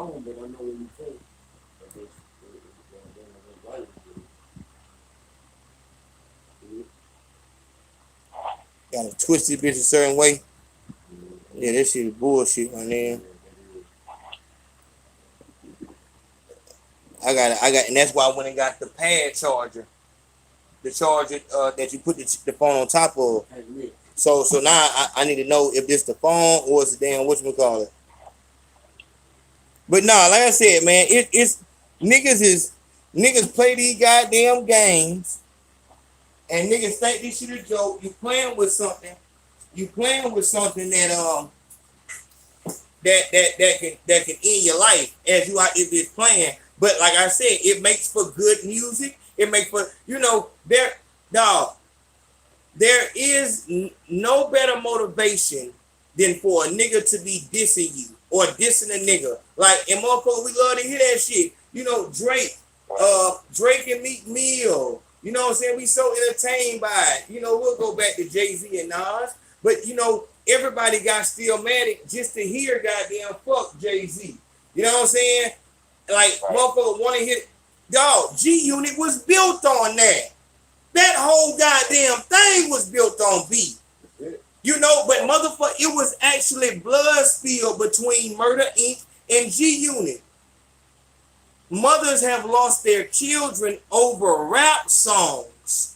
Gotta twist this bitch a certain way. Yeah, this shit is bullshit, my nigga. I got, and that's why I went and got the pad charger, the charger that you put the phone on top of. So now I need to know if it's the phone or it's the damn whatchamacallit. But nah, like I said, man, it's niggas play these goddamn games, and niggas think this shit a joke. You playing with something that can end your life as you are if it's playing. But like I said, it makes for good music. It makes for, there is no better motivation than for a nigga to be dissing you or dissing a nigga. Like, and motherfucker, we love to hear that shit. Drake and Meek Mill. You know what I'm saying? We so entertained by it. We'll go back to Jay-Z and Nas. But, everybody got Stillmatic just to hear goddamn fuck Jay-Z. You know what I'm saying? Like, motherfucker want to hit. Dog, G-Unit was built on that. That whole goddamn thing was built on beat. But motherfucker, it was actually blood spilled between Murder Inc. and G-Unit. Mothers have lost their children over rap songs.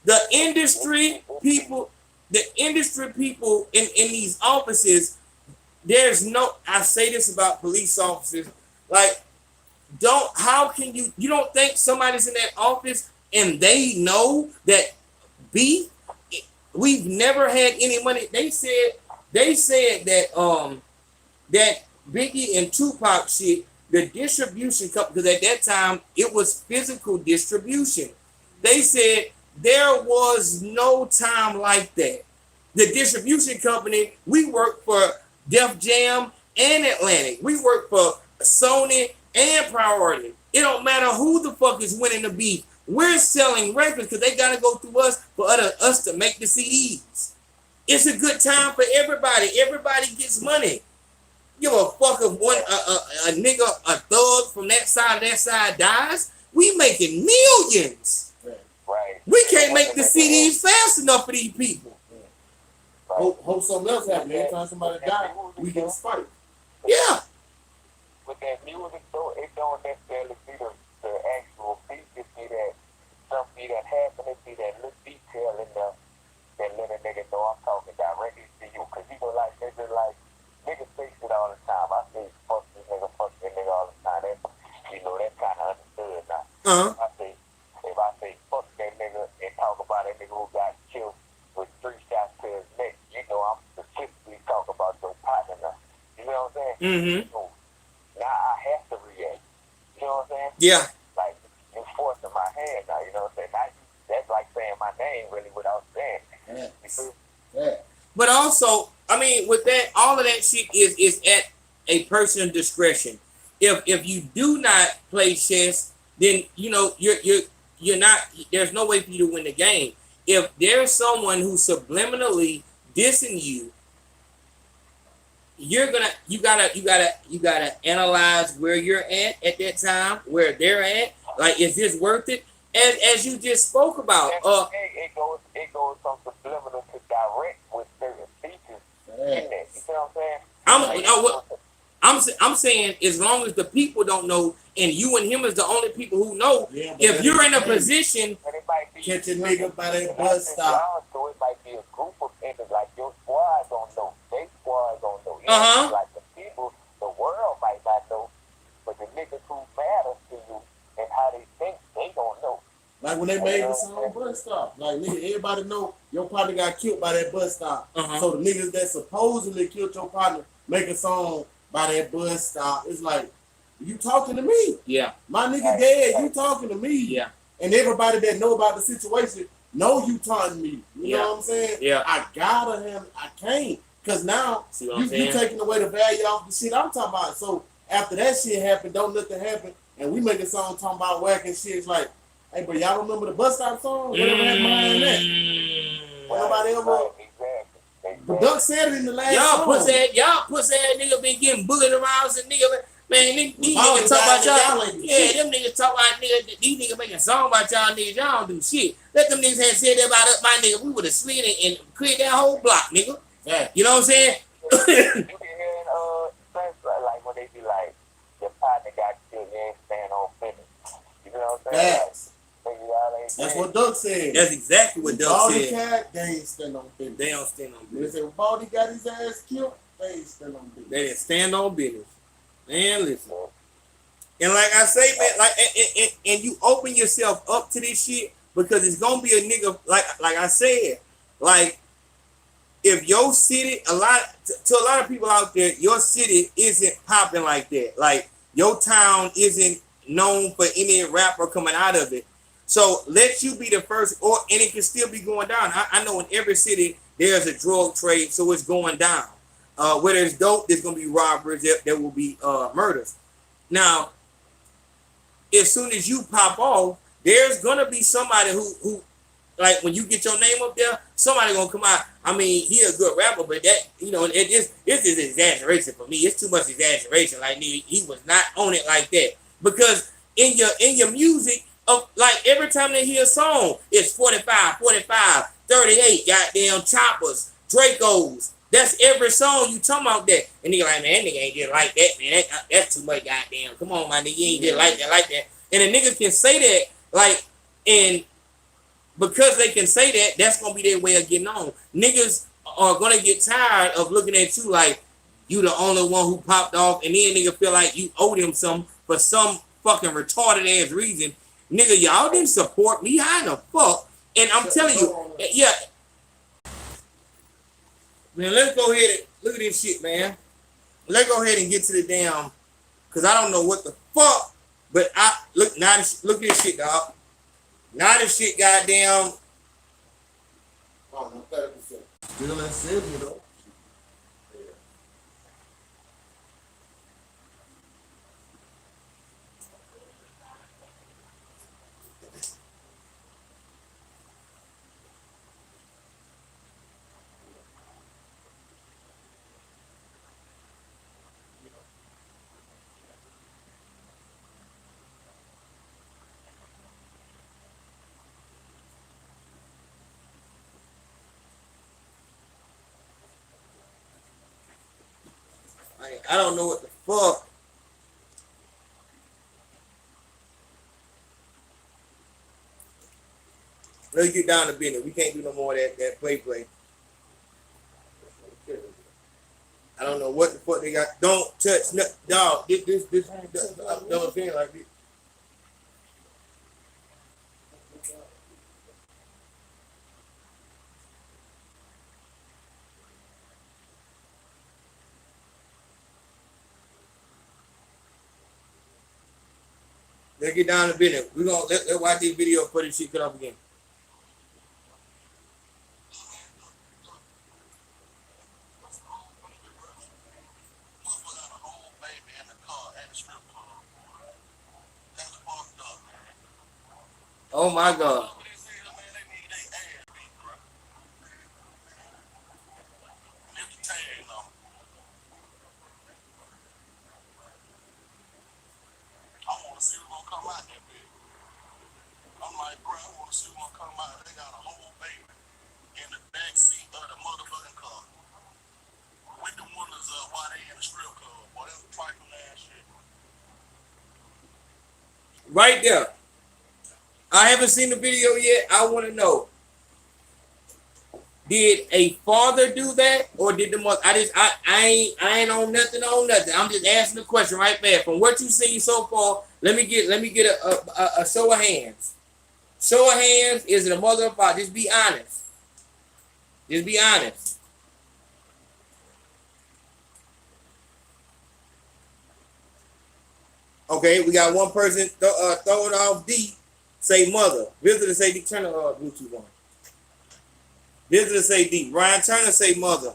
The industry people in these offices, I say this about police officers, like, how can you don't think somebody's in that office and they know that we've never had any money. They said that that Biggie and Tupac shit, the distribution company, because at that time it was physical distribution. They said there was no time like that. The distribution company, we work for Def Jam and Atlantic. We work for Sony and Priority. It don't matter who the fuck is winning the beef. We're selling records because they gotta go through us for us to make the CDs. It's a good time for everybody. Everybody gets money. Give a fuck if a nigga, a thug from that side dies. We making millions. Right. We can't make the CDs fast enough for these people. Hope something else happens. Every time somebody dies, we get spiked. Yeah. With that music, though, it don't necessarily be the actual beat. It be that something that happened. It be that little detail in there that let a nigga know I'm talking directly to you. Because niggas say shit all the time. I say fuck this nigga all the time. That's kind of understood now. If I say fuck that nigga and talk about that nigga who got killed with 3 shots to his neck, I'm specifically talking about your partner now. You know what I'm saying? Mm-hmm. So now I have to react. You know what I'm saying? Yeah. Like, you're forcing my hand now. You know what I'm saying? Now, that's like saying my name really without saying it. Yeah. But also, I mean, with that, all of that shit is at a person's discretion. If you do not play chess, then you're not. There's no way for you to win the game. If there's someone who's subliminally dissing you, you gotta analyze where you're at that time, where they're at. Like, is this worth it? As you just spoke about, it goes from subliminal to direct with certain features in that. You know what I'm saying? I'm saying as long as the people don't know, and you and him is the only people who know. Yeah, if you're in a position, catch a nigga by that bus stop. So it might be a group of niggas like your squad don't know, they squad don't know. Like the people, the world might not know, but the niggas who matter to you and how they think, they don't know. Like when they made the song Bus Stop. Like, nigga, everybody know your partner got killed by that bus stop. So the niggas that supposedly killed your partner make a song by that bus stop. It's like, you talking to me. Yeah. My nigga dead, you talking to me. Yeah. And everybody that know about the situation know you taunting me. You know what I'm saying? Yeah. I can't. Because now you taking away the value off the shit I'm talking about. So after that shit happened, don't nothing happen, and we make a song talking about whacking shit. It's like, hey, but y'all remember the bus stop song? Whatever happened behind that? Nobody ever. But Duck said it in the last song. Y'all pussy ass nigga been getting bullied around and nigga. Man, these niggas talk about y'all. Yeah, them niggas talk about niggas. These niggas making a song about y'all niggas. Y'all don't do shit. Let them niggas have said that about us, my nigga. We would have slid and cleared that whole block, nigga. Yeah. You know what I'm saying? You can hear like when they be like, your partner got killed, you ain't stand on business. You know what I'm saying? Facts. That's what Duck said. That's exactly what Duck said. Cat, they ain't stand on business. They don't stand on business. They say, Baldy got his ass killed, they ain't stand on business. They didn't stand on business. Man, listen. And like I say, man, like and you open yourself up to this shit because it's gonna be a nigga like I said, like if your city to a lot of people out there, your city isn't popping like that. Like your town isn't known for any rapper coming out of it. So let you be the first, and it can still be going down. I know in every city there's a drug trade, so it's going down. Where there's dope, there's gonna be robberies. There will be murders. Now, as soon as you pop off, there's gonna be somebody who like when you get your name up there, somebody gonna come out. I mean, he a good rapper, but that it's exaggeration for me. It's too much exaggeration. Like he was not on it like that because in your music of like every time they hear a song, it's 45, 38, goddamn choppers, Dracos. That's every song you talking about that. And nigga like, man, that nigga ain't just like that, man. That's too much goddamn. Come on, my nigga, you ain't just like that. And a nigga can say that, like, and because they can say that, that's gonna be their way of getting on. Niggas are gonna get tired of looking at you like you the only one who popped off, and then nigga feel like you owe them some for some fucking retarded ass reason. Nigga, y'all didn't support me. How the fuck? And I'm telling you, yeah. Man, let's go ahead and look at this shit, man. Let's go ahead and get to the damn, cause I don't know what the fuck, but look at this shit, dog. Now this shit, goddamn. Oh, no, 30%. Still in Sylvia though. I don't know what the fuck. Let's get down to business. We can't do no more of that play. I don't know what the fuck they got. Don't touch, dog. This don't feel like this. Let's get down to business. We're gonna let's watch this video before this shit cut off again. Oh my God. right there. I haven't seen the video yet. I want to know, did a father do that, or did the mother? I ain't on nothing. I'm just asking the question right there. From what you seen so far, let me get a show of hands. Show of hands. Is it a mother or father? Just be honest. Just be honest. Okay, we got one person throw it off D. Say mother. Visitor say D. Turn the Bluetooth on. Visitor say D. Ryan Turner say mother.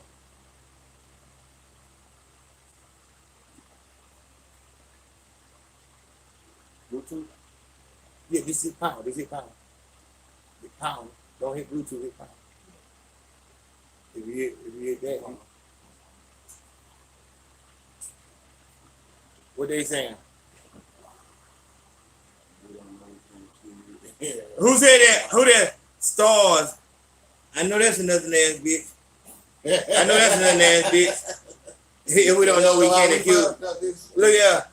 Bluetooth? Yeah, this is pound. This is pound. Hit pound. Don't hit Bluetooth, hit pound. If you hit that, what they saying? Who said that? Who that? Stars. I know that's another ass bitch. I know that's another ass bitch. If we don't know, we can't accuse. Look here.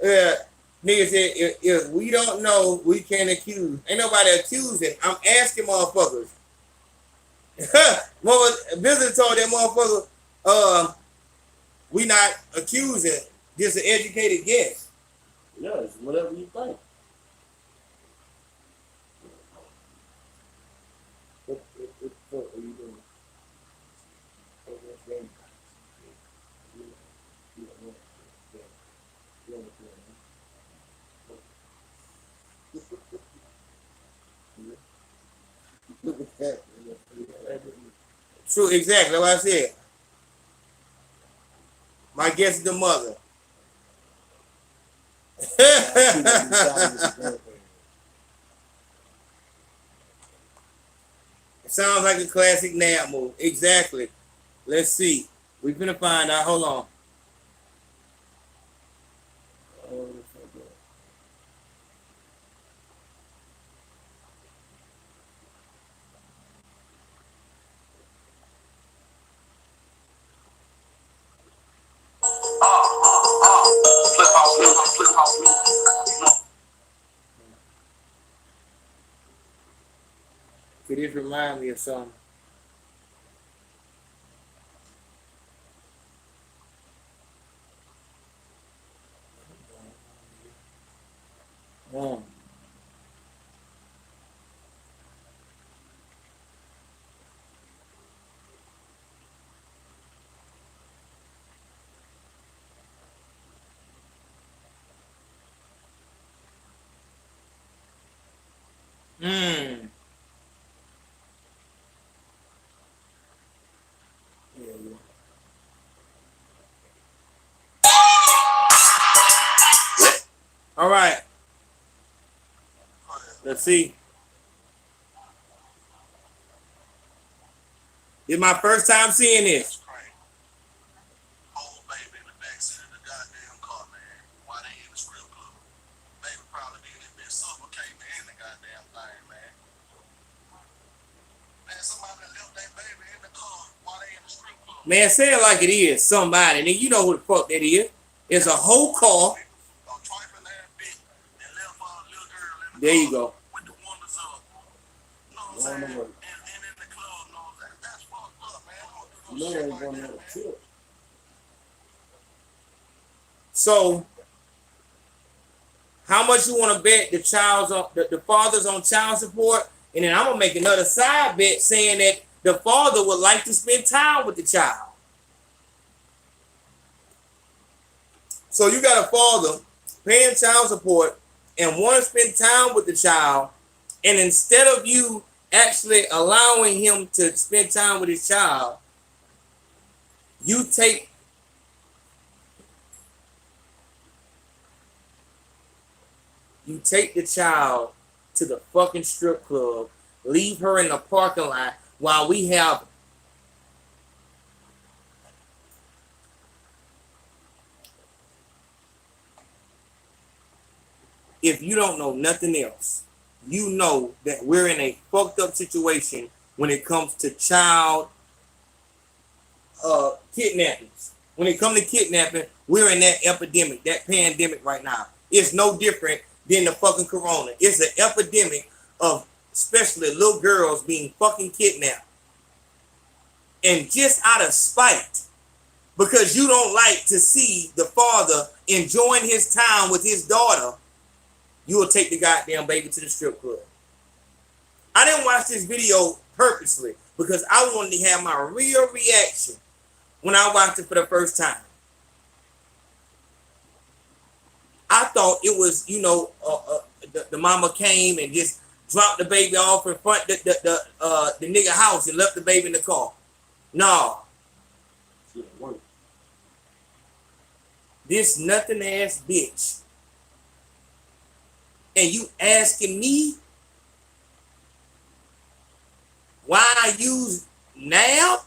Yeah. Nigga said, if we don't know, we can't accuse. Ain't nobody accusing. I'm asking motherfuckers. Visitor told that motherfucker, we not accusing, just an educated guess. Yeah, it's whatever you think. What the fuck are you doing? True, exactly what I said. My guess is the mother. It sounds like a classic nab move. Exactly. Let's see. We're gonna find out. Hold on. Could this remind me of something? All right. Let's see. It's my first time seeing this. Old baby in the backseat of the goddamn car, man. Why they in the strip club? Baby probably being in there suffocating in the goddamn thing, man. Man, somebody left their baby in the car while they in the strip club. Man, say it like it is. Somebody. And you know who the fuck that is. It's a whole car. There you go. With the wonders of, you know what I'm saying? And in the club, that's fucked up, man. You know ain't going to have a tip. So, how much you want to bet the father's on child support? And then I'm gonna make another side bet saying that the father would like to spend time with the child. So you got a father paying child support and want to spend time with the child, and instead of you actually allowing him to spend time with his child, you take the child to the fucking strip club, leave her in the parking lot while we have if you don't know nothing else, you know that we're in a fucked up situation when it comes to child kidnappings. When it comes to kidnapping, we're in that epidemic, that pandemic right now. It's no different than the fucking corona. It's an epidemic of especially little girls being fucking kidnapped. And just out of spite, because you don't like to see the father enjoying his time with his daughter, you will take the goddamn baby to the strip club. I didn't watch this video purposely because I wanted to have my real reaction when I watched it for the first time. I thought it was, you know, the mama came and just dropped the baby off in front of the nigga house and left the baby in the car. No. This nothing ass bitch. And you asking me why I use now?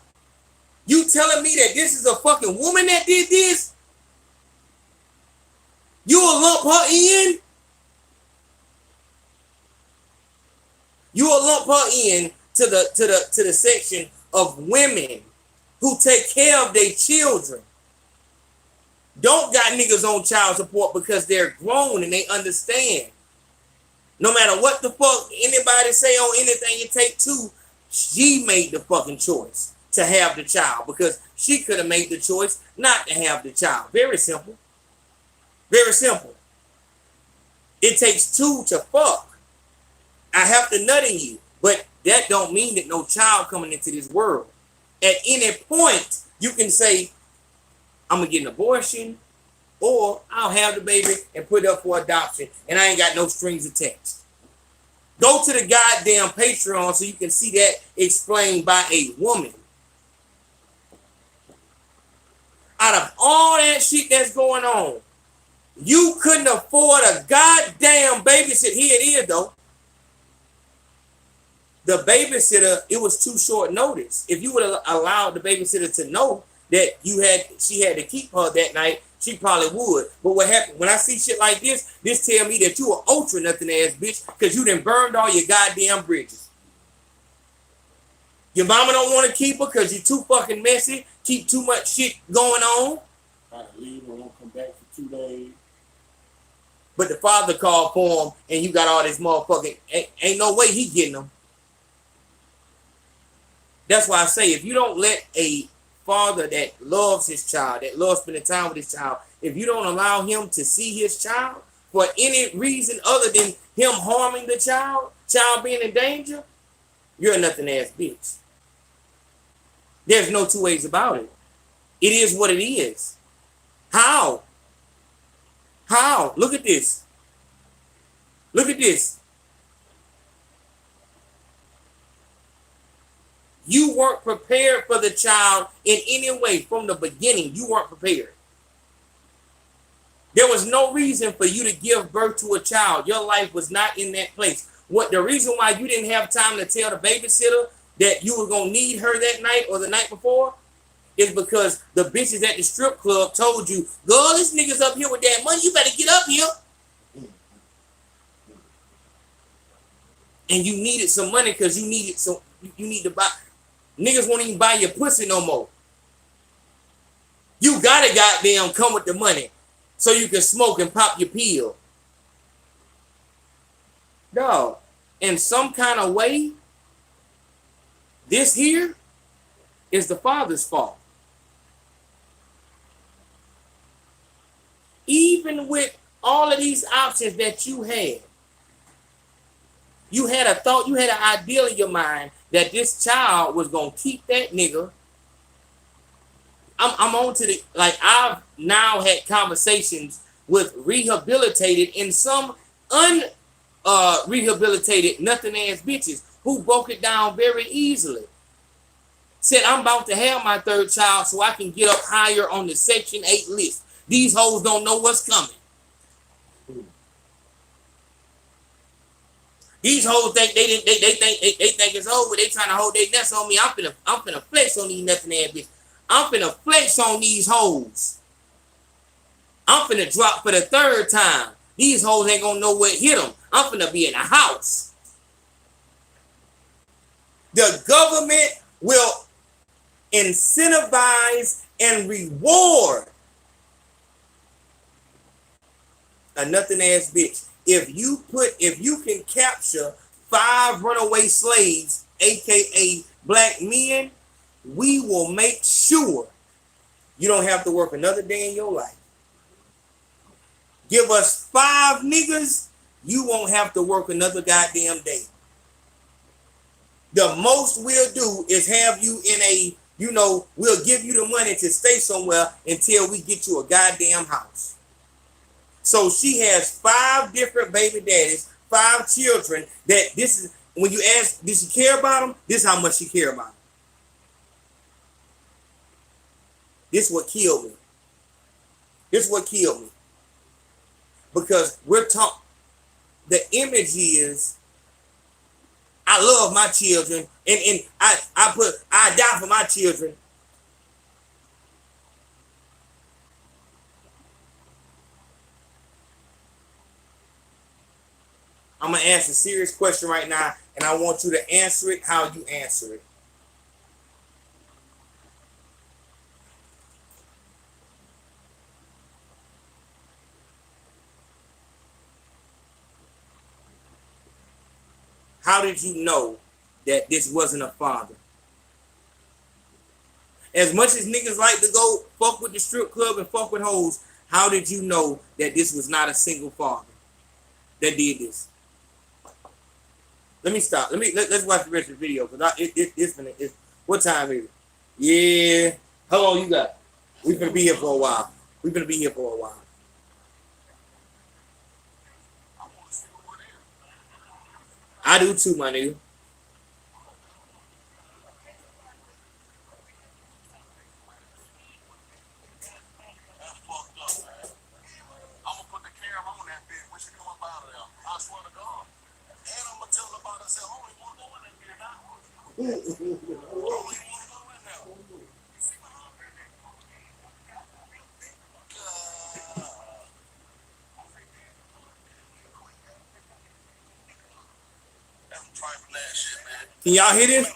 You telling me that this is a fucking woman that did this? You will lump her in? You will lump her in to the section of women who take care of their children. Don't got niggas on child support because they're grown and they understand. No matter what the fuck anybody say on anything you take to, she made the fucking choice to have the child because she could have made the choice not to have the child. Very simple. Very simple. It takes two to fuck. I have to nut in you, but that don't mean that no child coming into this world. At any point, you can say, I'm gonna get an abortion, or I'll have the baby and put it up for adoption, and I ain't got no strings attached. Go to the goddamn Patreon so you can see that explained by a woman. Out of all that shit that's going on, you couldn't afford a goddamn babysitter. Here it is, though. The babysitter, it was too short notice. If you would have allowed the babysitter to know that she had to keep her that night, she probably would. But what happened, when I see shit like this tell me that you an ultra nothing ass bitch because you done burned all your goddamn bridges. Your mama don't want to keep her because you're too fucking messy, keep too much shit going on. I leave and won't come back for 2 days. But the father called for him and you got all this motherfucking, ain't no way he getting them. That's why I say, if you don't let a father that loves his child, that loves spending time with his child, if you don't allow him to see his child for any reason other than him harming the child being in danger, you're a nothing ass bitch. There's no two ways about it. It is what it is. How? How? Look at this. Look at this. You weren't prepared for the child in any way from the beginning. You weren't prepared. There was no reason for you to give birth to a child. Your life was not in that place. What the reason why you didn't have time to tell the babysitter that you were gonna need her that night or the night before is because the bitches at the strip club told you, girl, this nigga's up here with that money. You better get up here. And you needed some money because you needed some. You need to buy. Niggas won't even buy your pussy no more. You gotta goddamn come with the money so you can smoke and pop your pill. Dog, in some kind of way, this here is the father's fault. Even with all of these options that you had a thought, you had an ideal in your mind that this child was gonna keep that nigga. I'm on to the, like, I've now had conversations with rehabilitated and some rehabilitated nothing ass bitches who broke it down very easily. Said, I'm about to have my third child so I can get up higher on the Section 8 list. These hoes don't know what's coming. These hoes think they think it's over. They trying to hold their nuts on me. I'm finna flex on these nothing ass bitches. I'm finna flex on these hoes. I'm finna drop for the third time. These hoes ain't gonna know what hit them. I'm finna be in a house. The government will incentivize and reward a nothing ass bitch. if you can capture 5 runaway slaves, aka black men, we will make sure you don't have to work another day in your life. Give us 5 niggas, you won't have to work another goddamn day. The most we'll do is have you in a, we'll give you the money to stay somewhere until we get you a goddamn house. So she has 5 different baby daddies, 5 children. That this is, when you ask, did she care about them? This is how much she care about them. This is what killed me. This is what killed me. Because we're taught, the image is, I love my children, and I die for my children. I'm gonna ask a serious question right now, and I want you to answer it how you answer it. How did you know that this wasn't a father? As much as niggas like to go fuck with the strip club and fuck with hoes, how did you know that this was not a single father that did this? Let me stop. Let's watch the rest of the video, because it's what time is it? Yeah. How long you got? We're gonna be here for a while. I do too, my nigga. Can y'all hear this?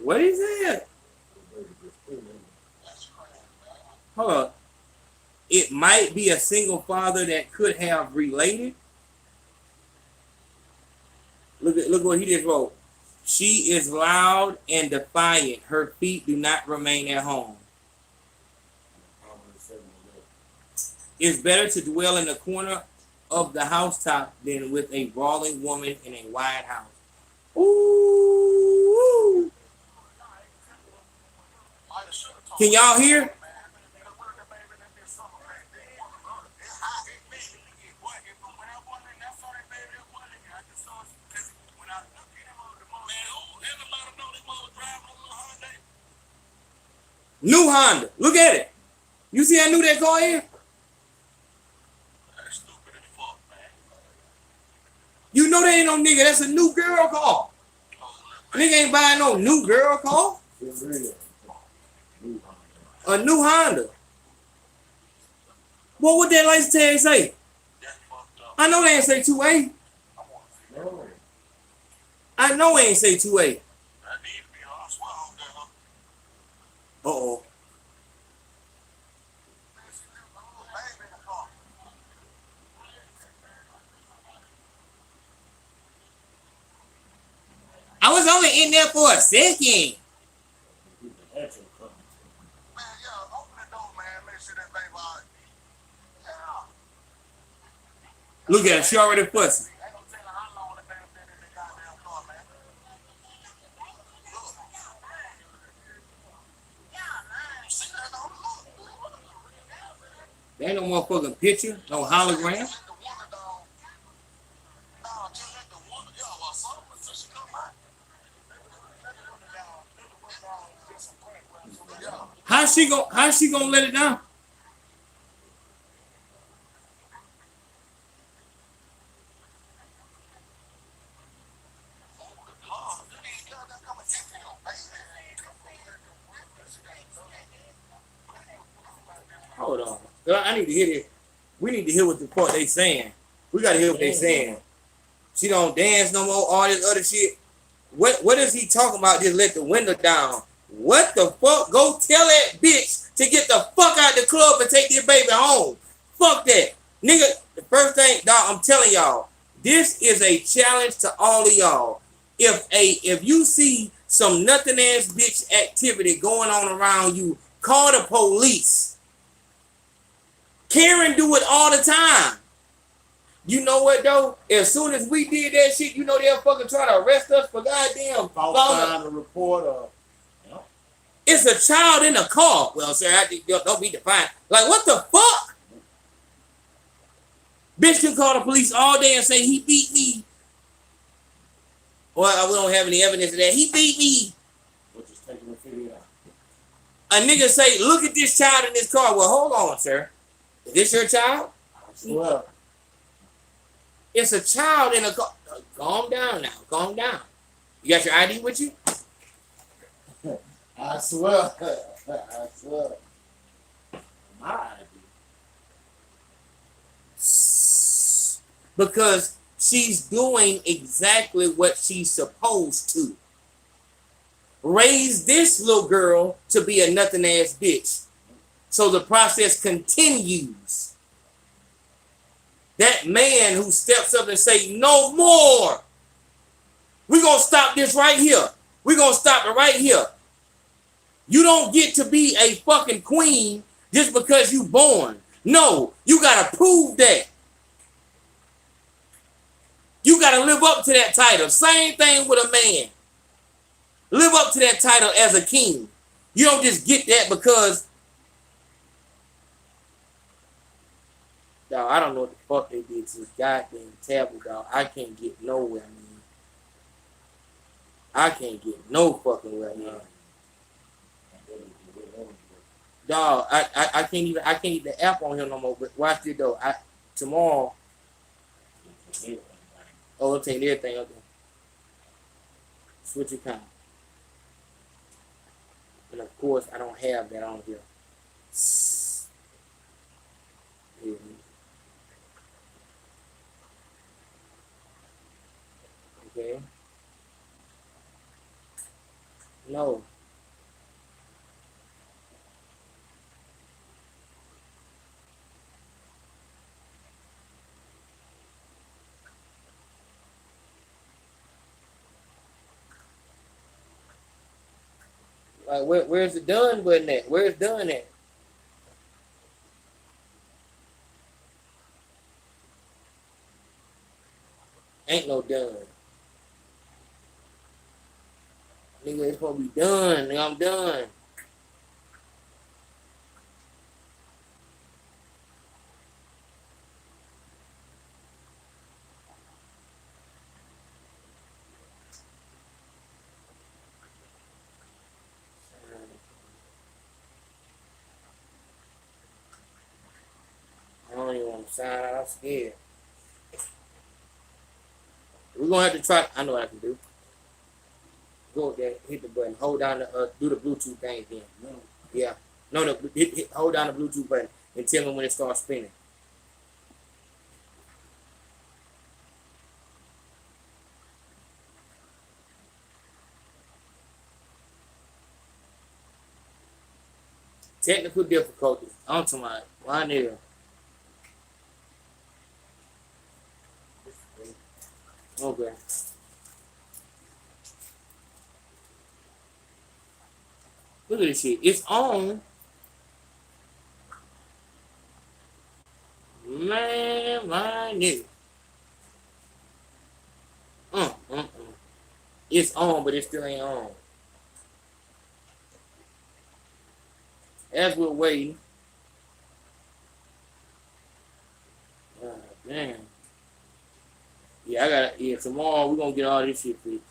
What is that? Hold on. It might be a single father that could have related. Look what he just wrote. She is loud and defiant. Her feet do not remain at home. It's better to dwell in the corner of the housetop than with a brawling woman in a wide house. Ooh. Can y'all hear? New Honda. Look at it. You see how new that car is? That's stupid as fuck, man. You know that ain't no nigga. That's a new girl car. Nigga ain't buying no new girl car. A new Honda. Well, what that license tag say? I know they ain't say 2A. I know they ain't say 2A. Uh-oh. I was only in there for a second. Look at her, she already fussing. There ain't no motherfucking picture, no hologram. How's she gonna let it down? Hold on. I need to hear it. We need to hear what the fuck they saying. We gotta hear what they saying. She don't dance no more, all this other shit. What is he talking about? Just let the window down. What the fuck? Go tell that bitch to get the fuck out the club and take your baby home. Fuck that. Nigga, the first thing, dog, I'm telling y'all, this is a challenge to all of y'all. If you see some nothing ass bitch activity going on around you, call the police. Karen do it all the time. You know what though? As soon as we did that shit, you know they'll fucking try to arrest us for goddamn Falsifying a report or it's a child in a car. Well, sir, don't be defiant. Like, what the fuck? Bitch can call the police all day and say he beat me. Well, we don't have any evidence of that. He beat me. we're just taking the video out. A nigga say, look at this child in this car. Well, hold on, sir. Is this your child? I swear. It's a child in a car. Calm down now. Calm down. You got your ID with you? I swear. I swear. My idea. Because she's doing exactly what she's supposed to. Raise this little girl to be a nothing ass bitch. So the process continues. That man who steps up and say, no more. We're going to stop this right here. We're going to stop it right here. You don't get to be a fucking queen just because you born. No, you got to prove that. You got to live up to that title. Same thing with a man. Live up to that title as a king. You don't just get that because... Dog, I don't know what the fuck they did to this goddamn tablet, dog. I can't get nowhere, man. I can't get no fucking way, man. Dog, I can't even the app on here no more. But watch it though. Tomorrow. Oh, it'll take everything. Okay. Switch account. And of course, I don't have that on here. Yeah. Okay. No. Like where's the done button at? Where's done at? Ain't no done. Nigga, it's supposed to be done. Nigga, I'm done. I don't even want to sign out. I'm scared. We're going to have to try. I know what I can do. Go there, hit the button, hold down the, do the Bluetooth thing again. No. Yeah. No, hold down the Bluetooth button and tell me when it starts spinning. Technical difficulties. I'm talking about, why nigga? Okay. Look at this shit. It's on. Man, my nigga. It's on, but it still ain't on. As we're waiting. Damn. Yeah, tomorrow we're gonna get all this shit fixed.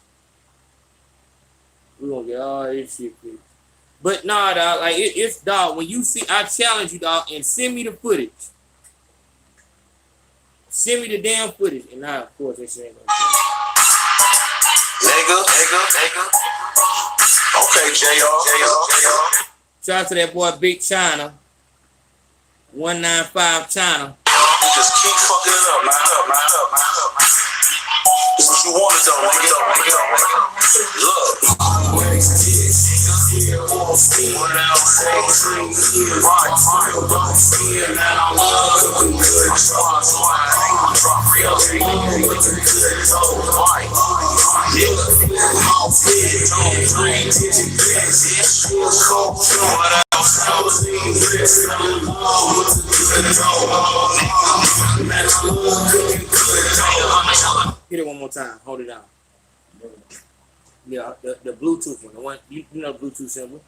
We're gonna get all this shit fixed. But nah, dog, like it's dog. When you see, I challenge you, dog, and send me the footage. Send me the damn footage, and now, of course, that shit ain't gonna Nigga. Okay, JR. Shout out to that boy Big China, 195 China. You just keep fucking it up, man. This is what you wanted though, nigga. Look. Hit it one more time. Hold it down. Yeah, the Bluetooth one. The one you know the Bluetooth symbol.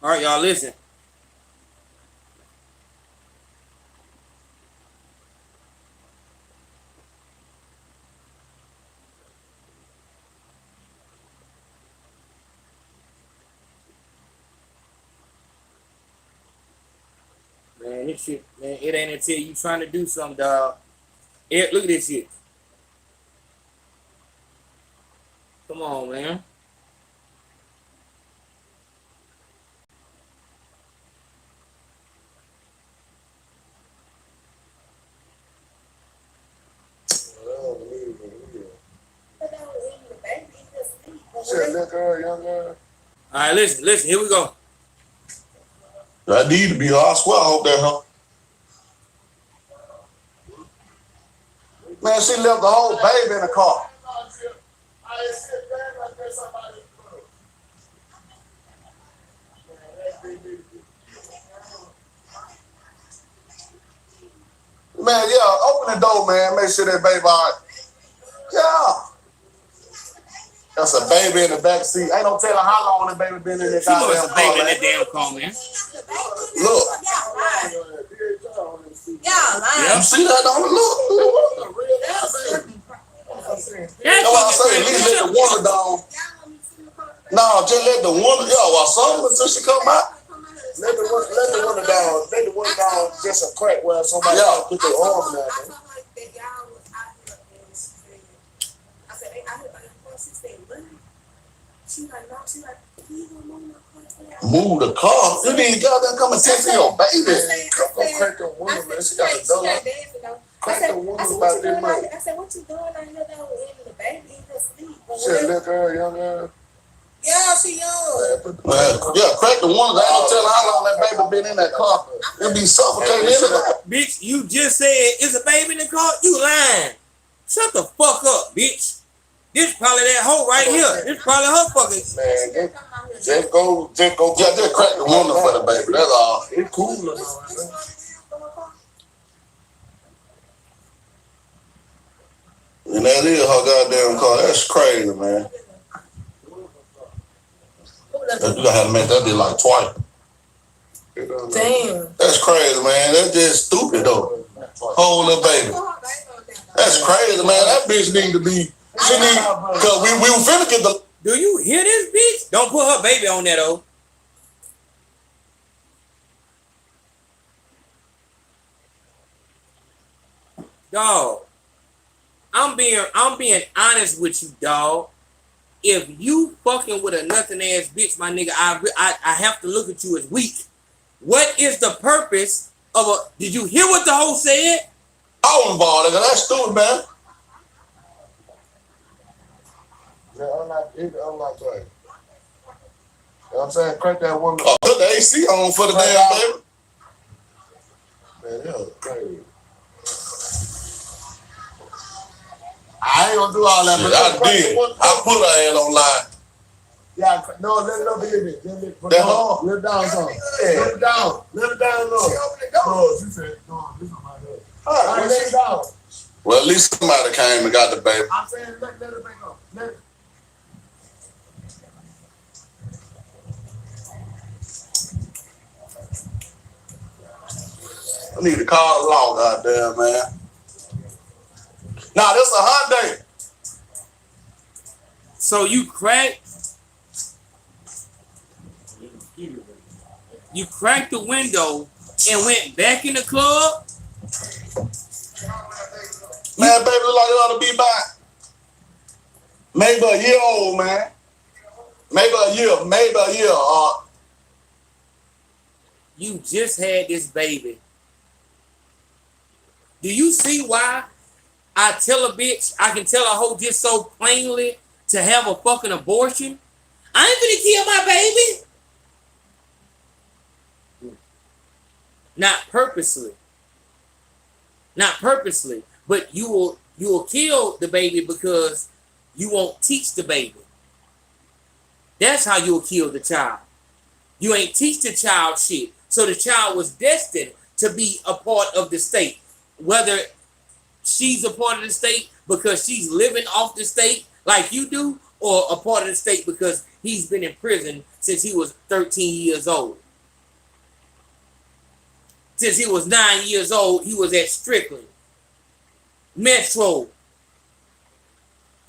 All right, y'all listen. Man, this shit, man, it ain't until you trying to do something, dog. Look at this shit. Come on, man. All right, listen. Here we go. That need to be her. I swear I hope that her. Man, she left the whole baby in the car. Man, yeah, open the door, man. Make sure that baby all right. Yeah. That's a baby in the back seat. Ain't no telling how long the baby been in that She was goddamn a baby in car. that damn car, man. Look. Yeah. You see that on the look? That's what I say. At least let the woman down. No, just let the woman. Yeah, while some until she come out. Let the woman down. Let the woman down. Just a crack where somebody else put their arm down. Move the car. You need to go there and come and take to your baby. Come crack the woman, man. She got a door. Crack the woman about this money. I said, what you doing out here though? In the baby in her sleep. Shit, look her, young girl. Yeah, she young. Yeah, crack the woman. I don't tell her how long that baby been in that car. It be suffocating in there. Bitch, you just said it's a baby in the car? You lying. Shut the fuck up, bitch. This probably that hoe right here. This probably her fucking. Man, just go. Yeah, just crack the woman for the baby. That's all. It's cool. And that is her goddamn car. That's crazy, man. You gotta have to make that be like twice. Damn. That's crazy, man. That's just stupid, though. Whole little baby. That's crazy, man. That bitch need to be. She need, cause we were finna get the. Do you hear this bitch? Don't put her baby on that, though. Dog. I'm being honest with you, dog. If you fucking with a nothing ass bitch, my nigga, I have to look at you as weak. What is the purpose of a? Did you hear what the hoe said? I was involved, nigga. That's stupid, man. Yeah, I'm not trying. You know what I'm saying? Crank that woman. Oh, put the AC on for the damn baby. Man, yeah, crazy. I ain't gonna do all that. Shit, I did. I put her ass online. Yeah, no, let it up in it. Let it down some. Yeah. Let it down. Let it down low. No, she said, no, this is my head. All right, let it down. Well, at least somebody came and got the baby. I'm saying let it back up. Let it. I need to call the law, goddamn, man. Nah, this a Hyundai. So you cracked the window and went back in the club? Man, baby, look like it ought to be back. Maybe a year old, man. Maybe a year. You just had this baby. Do you see why I tell a bitch, I can tell a hoe just so plainly to have a fucking abortion. I ain't finna kill my baby. Not purposely. Not purposely. But you will kill the baby because you won't teach the baby. That's how you'll kill the child. You ain't teach the child shit. So the child was destined to be a part of the state. Whether she's a part of the state because she's living off the state like you do, or a part of the state because he's been in prison since he was 13 years old. Since he was 9 years old, he was at Strickland, Metro,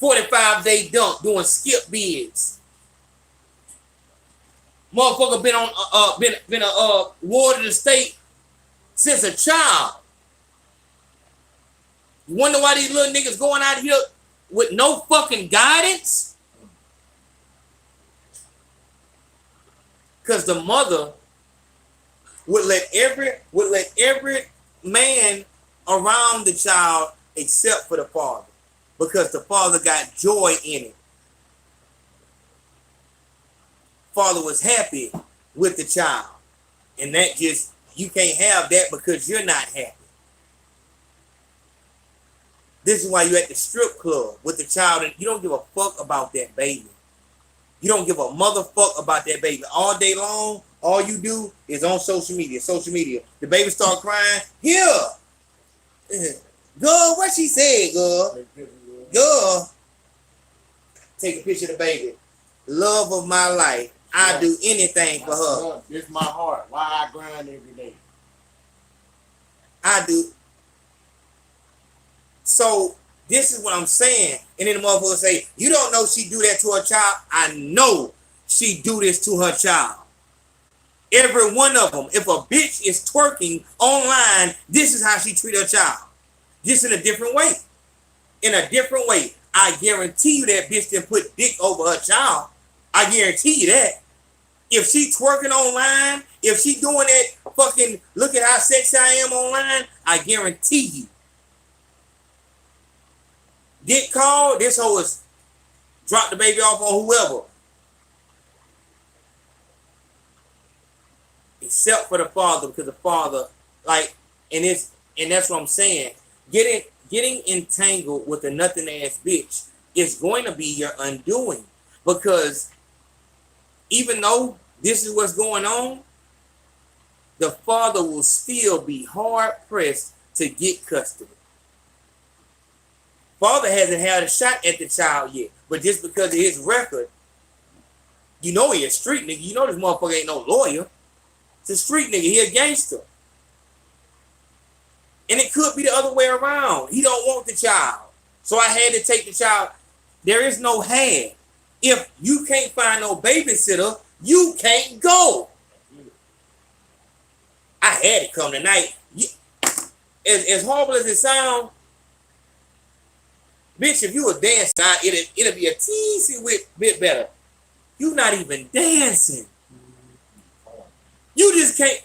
45-day dunk, doing skip bids. Motherfucker been on been a ward of the state since a child. You wonder why these little niggas going out here with no fucking guidance? Because the mother would let every man around the child except for the father, because the father got joy in it. Father was happy with the child, and that just, you can't have that because you're not happy. This is why you're at the strip club with the child and you don't give a fuck about that baby. You don't give a motherfucker about that baby. All day long, all you do is on social media. The baby start crying. Here. Girl, what she said, girl? Girl. Take a picture of the baby. Love of my life. I do anything for her. This is my heart. Why I grind every day. I do. So this is what I'm saying. And then the motherfucker say, you don't know she do that to her child. I know she do this to her child. Every one of them. If a bitch is twerking online, this is how she treat her child. Just in a different way. In a different way. I guarantee you that bitch didn't put dick over her child. I guarantee you that. If she twerking online, if she doing that fucking look at how sexy I am online, I guarantee you. Get called, this hoe is drop the baby off on whoever. Except for the father, because the father, like, and that's what I'm saying. Getting entangled with a nothing ass bitch is going to be your undoing. Because even though this is what's going on, the father will still be hard pressed to get custody. Father hasn't had a shot at the child yet, but just because of his record, you know he a street nigga. You know this motherfucker ain't no lawyer. It's a street nigga. He a gangster. And it could be the other way around. He don't want the child. So I had to take the child. There is no had. If you can't find no babysitter, you can't go. I had to come tonight. As horrible as it sounds, bitch, if you were dancing, it'll be a teensy bit better. You not even dancing. You just can't.